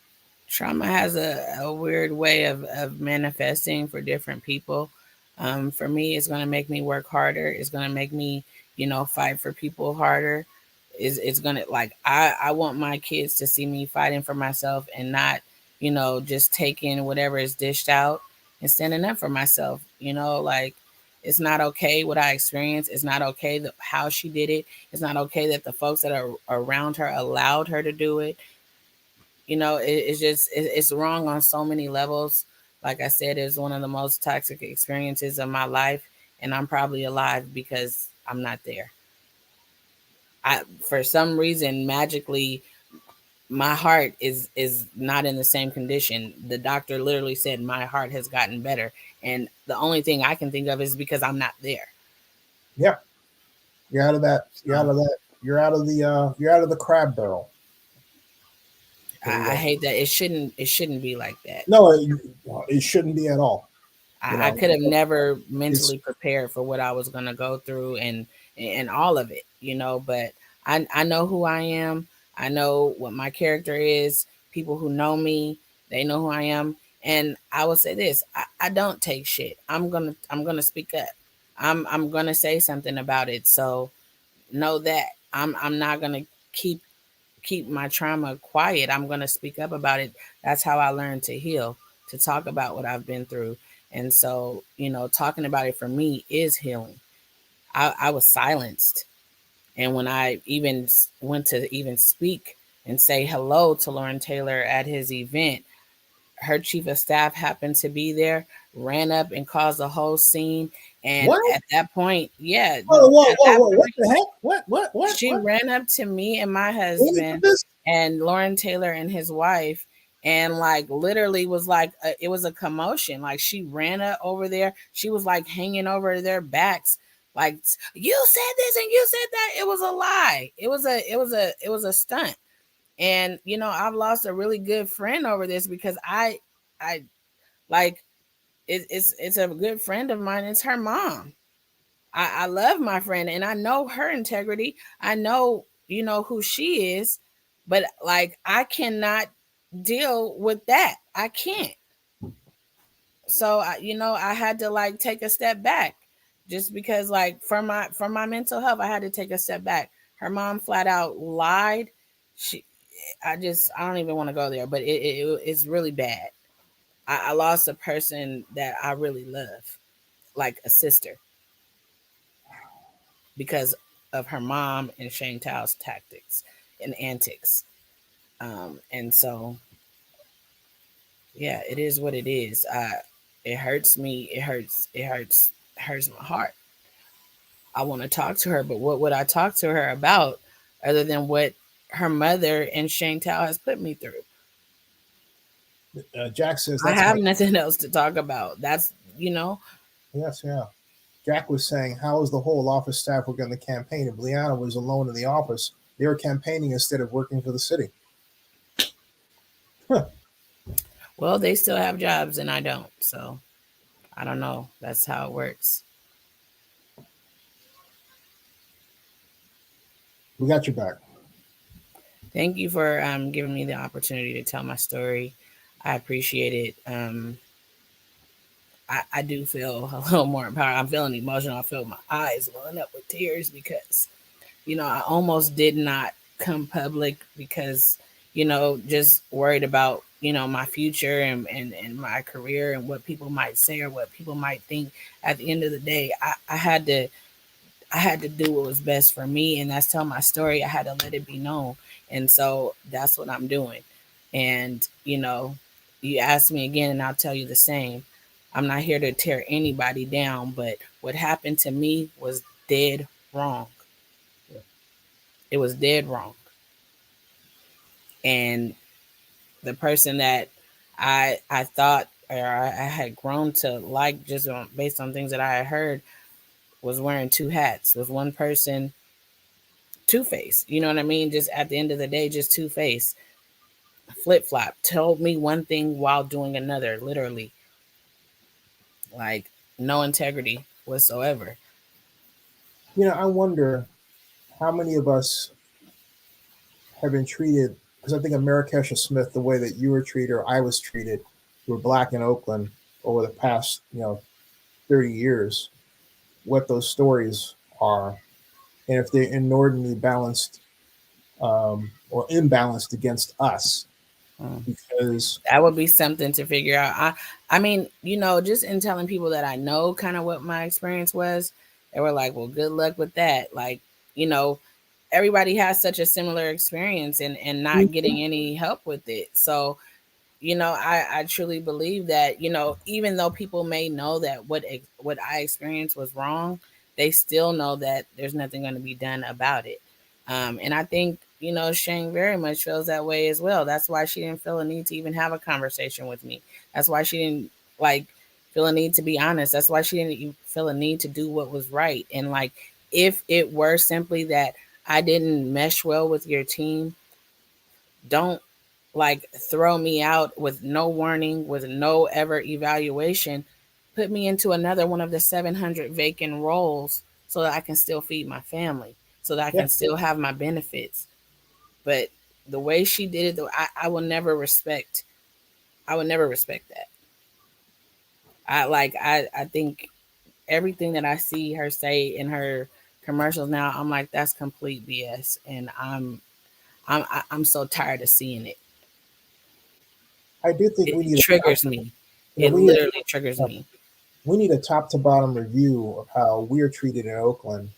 Trauma has a weird way of manifesting for different people. For me, it's going to make me work harder. It's going to make me, fight for people harder. It's going to, like, I want my kids to see me fighting for myself and not, just taking whatever is dished out and standing up for myself. Like, it's not okay what I experienced. It's not okay how she did it. It's not okay that the folks that are around her allowed her to do it. It's just it's wrong on so many levels. Like I said, it's one of the most toxic experiences of my life, and I'm probably alive because I'm not there. I For some reason magically my heart is not in the same condition. The doctor literally said my heart has gotten better, and the only thing I can think of is because I'm not there. Yeah, you're out of that. You're out So of that. You're out of the crab barrel. There you I go. hate that it shouldn't be like that. No, it shouldn't be at all. You I know, could have never it's mentally prepared for what I was gonna go through and all of it, but I know who I am. I know what my character is. People who know me, they know who I am. And I will say this, I don't take shit. I'm gonna speak up. I'm gonna say something about it. So know that I'm not gonna keep keep my trauma quiet. I'm going to speak up about it. That's how I learned to heal, to talk about what I've been through. And so, talking about it for me is healing. I was silenced. And when I even went to even speak and say hello to Lauren Taylor at his event, her chief of staff happened to be there, ran up and caused a whole scene. And What? at that point, yeah, Whoa, whoa, at whoa, that whoa! What point, the heck? What? she ran up to me and my husband Elizabeth? and Lauren Taylor and his wife, and like literally was like it was a commotion. Like she ran up over there. She was like hanging over their backs. Like, you said this and you said that. It was a lie. It was a stunt. And I've lost a really good friend over this because I like it's a good friend of mine. It's her mom. I love my friend and I know her integrity. I know, who she is, but like I cannot deal with that. I can't. So I had to like take a step back just because like for my mental health, I had to take a step back. Her mom flat out lied. She I don't even want to go there, but it's really bad. I lost a person that I really love, like a sister, because of her mom and Sheng Thao's tactics and antics. And so, yeah, it is what it is. It hurts me. It hurts. It hurts. Hurts my heart. I want to talk to her, but what would I talk to her about other than what her mother and Sheng Thao has put me through? Jack says I that's have my nothing else to talk about. That's. yes, yeah. Jack was saying, how is the whole office staff working on the campaign? If Leanna was alone in the office, they were campaigning instead of working for the city. Huh. Well, they still have jobs and I don't. So I don't know. That's how it works. We got your back. Thank you for giving me the opportunity to tell my story. I appreciate it. I do feel a little more empowered. I'm feeling emotional. I feel my eyes welling up with tears because, I almost did not come public because, just worried about, my future and my career and what people might say or what people might think. At the end of the day, I had to do what was best for me, and that's tell my story. I had to let it be known, and so that's what I'm doing. And you ask me again, and I'll tell you the same. I'm not here to tear anybody down, but what happened to me was dead wrong. It was dead wrong, and the person that I thought or I had grown to like just based on things that I had heard was wearing two hats. Was one person two face. You know what I mean? Just at the end of the day, just two face. Flip flop. Told me one thing while doing another, literally. Like no integrity whatsoever. I wonder how many of us have been treated, because I think of Marrakesh Smith, the way that you were treated or I was treated, who were black in Oakland over the past, 30 years, what those stories are, and if they're inordinately balanced or imbalanced against us. Mm. Because That would be something to figure out. I mean, just in telling people that I know kind of what my experience was, they were like, well, good luck with that. Like, you know, everybody has such a similar experience and not getting any help with it. So, I truly believe that, even though people may know that what I experienced was wrong, they still know that there's nothing going to be done about it. And I think, Shane very much feels that way as well. That's why she didn't feel a need to even have a conversation with me. That's why she didn't like feel a need to be honest. That's why she didn't even feel a need to do what was right. And like, if it were simply that I didn't mesh well with your team, don't like throw me out with no warning, with no ever evaluation. Put me into another one of the 700 vacant roles so that I can still feed my family, so that I yeah, can still have my benefits. But the way she did it, though, I will never respect. I would never respect that. I think everything that I see her say in her commercials now, I'm like, that's complete BS, and I'm so tired of seeing it. I do think we It need triggers me. you know, It literally triggers me. we need a top to bottom review of how we're treated in Oakland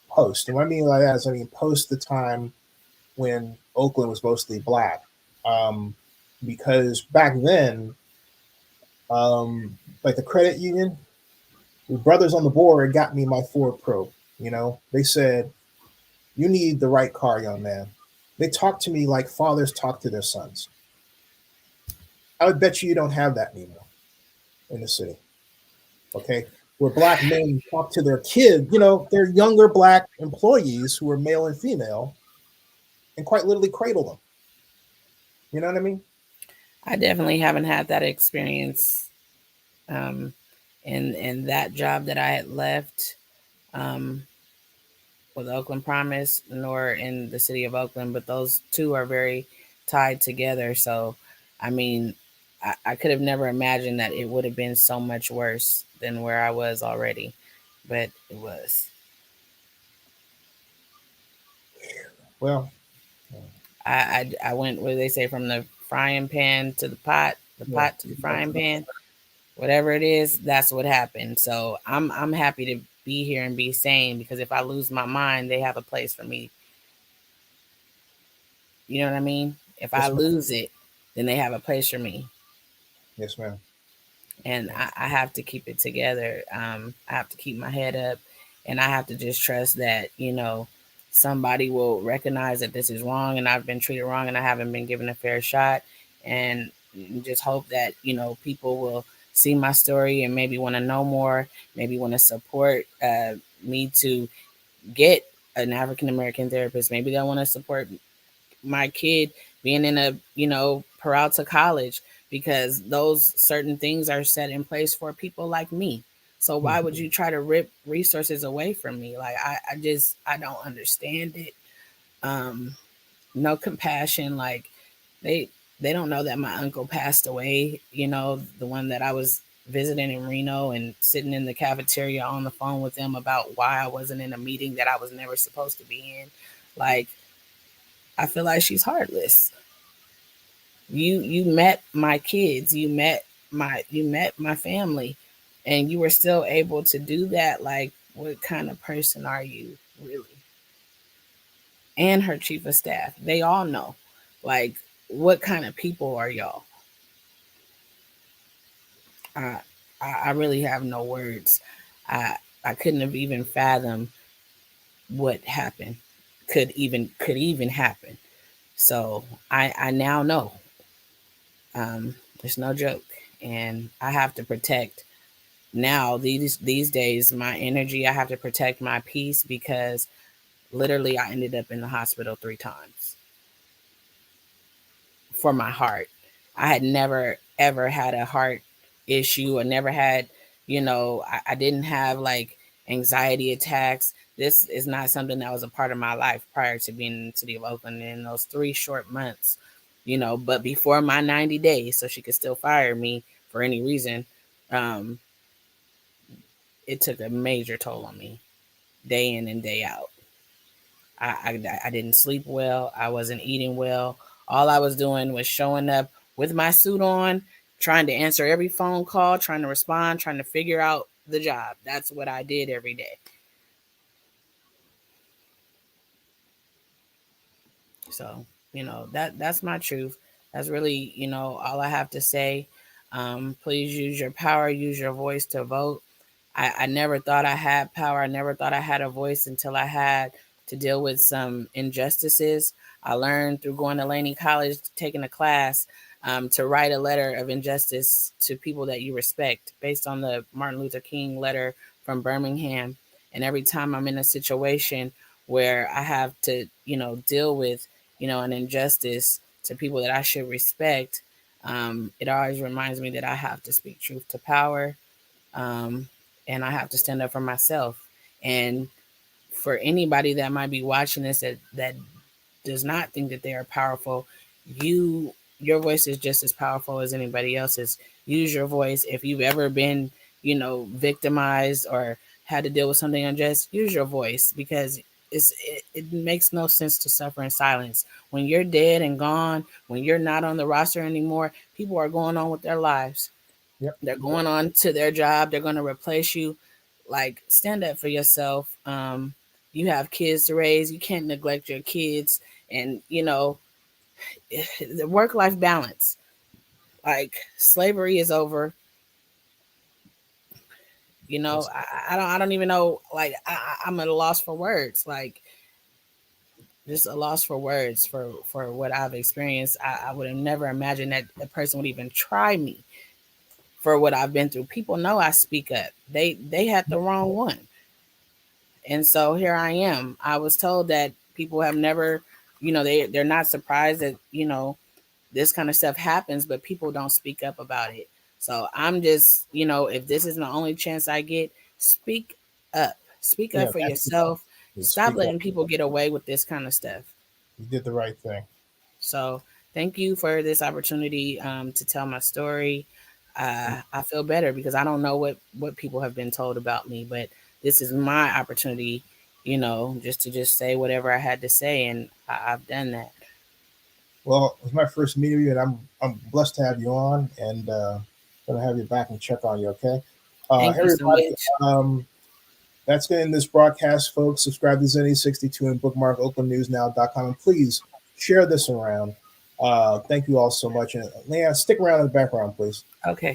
post. And what I mean by that is, I mean post the time when Oakland was mostly black, because back then, like the credit union, the brothers on the board got me my Ford Probe. You know, they said, "You need the right car, young man." They talk to me like fathers talk to their sons. I would bet you don't have that anymore in the city. Okay, where black men talk to their kids, you know, their younger black employees who are male and female, and quite literally cradle them. You know what I mean? I definitely haven't had that experience um, in that job that I had left um, with Oakland Promise, nor in the city of Oakland, but those two are very tied together. So, I mean, I could have never imagined that it would have been so much worse than where I was already, but it was. Well, I went, what do they say, from the frying pan to the yeah. pot to the frying pan, whatever it is, that's what happened. So I'm happy to be here and be sane, because if I lose my mind, they have a place for me. You know what I mean? If I Yes, ma'am. lose it, then they have a place for me. Yes, ma'am. And I have to keep it together. I have to keep my head up, and I have to just trust that, somebody will recognize that this is wrong and I've been treated wrong and I haven't been given a fair shot. And just hope that, people will see my story and maybe want to know more, maybe want to support me to get an African American therapist. Maybe they want to support my kid being in a, Peralta College, because those certain things are set in place for people like me. So why would you try to rip resources away from me? Like, I don't understand it. Um, no compassion. Like, they they don't know that my uncle passed away, the one that I was visiting in Reno, and sitting in the cafeteria on the phone with them about why I wasn't in a meeting that I was never supposed to be in. Like, I feel like she's heartless. You met my kids, you met my family, and you were still able to do that. Like, what kind of person are you, really? And her chief of staff, they all know. Like, what kind of people are y'all? I I really have no words. I I couldn't have even fathomed what happened could even happen. So I now know. It's no joke, and I have to protect now these days my energy. I have to protect my peace, because literally I ended up in the hospital 3 times for my heart. I had never ever had a heart issue. I never had, I didn't have like anxiety attacks. This is not something that was a part of my life prior to being in the city of Oakland in those 3 short months, but before my 90 days, so she could still fire me for any reason. Um, it took a major toll on me, day in and day out. I didn't sleep well. I wasn't eating well. All I was doing was showing up with my suit on, trying to answer every phone call, trying to respond, trying to figure out the job. That's what I did every day. So, that's my truth. That's really, all I have to say. Please use your power, use your voice to vote. I never thought I had power. I never thought I had a voice until I had to deal with some injustices. I learned through going to Laney College, taking a class, to write a letter of injustice to people that you respect based on the Martin Luther King letter from Birmingham. And every time I'm in a situation where I have to, deal with, an injustice to people that I should respect, it always reminds me that I have to speak truth to power. Um, and I have to stand up for myself. And for anybody that might be watching this that does not think that they are powerful, your voice is just as powerful as anybody else's. Use your voice. If you've ever been, victimized or had to deal with something unjust, use your voice, because it makes no sense to suffer in silence. When you're dead and gone, when you're not on the roster anymore, people are going on with their lives. Yep. They're going on to their job. They're going to replace you. Like, stand up for yourself. You have kids to raise. You can't neglect your kids. And, you know, the work-life balance. Like, slavery is over. You know, I don't even know. Like, I'm at a loss for words. Like, just a loss for words for what I've experienced. I would have never imagined that a person would even try me for what I've been through. People know I speak up. They had the wrong one. And so here I am. I was told that people have never, you know, they're not surprised that, you know, this kind of stuff happens, but people don't speak up about it. So I'm just, you know, if this is the only chance I get, speak up. Speak up Yeah, for that's yourself. Stop speak up. letting people get away with this kind of stuff. You did the right thing. So thank you for this opportunity to tell my story. I feel better because I don't know what people have been told about me, but this is my opportunity, you know, just to just say whatever I had to say, and I've done that. Well, it was my first meeting of you, and I'm blessed to have you on, and gonna have you back and check on you. Okay, Thank you so everybody. much. That's going to end this broadcast, folks. Subscribe to Zenny62 and bookmark oaklandnewsnow.com, and please share this around. Thank you all so much, and Leanne, stick around in the background, please. Okay.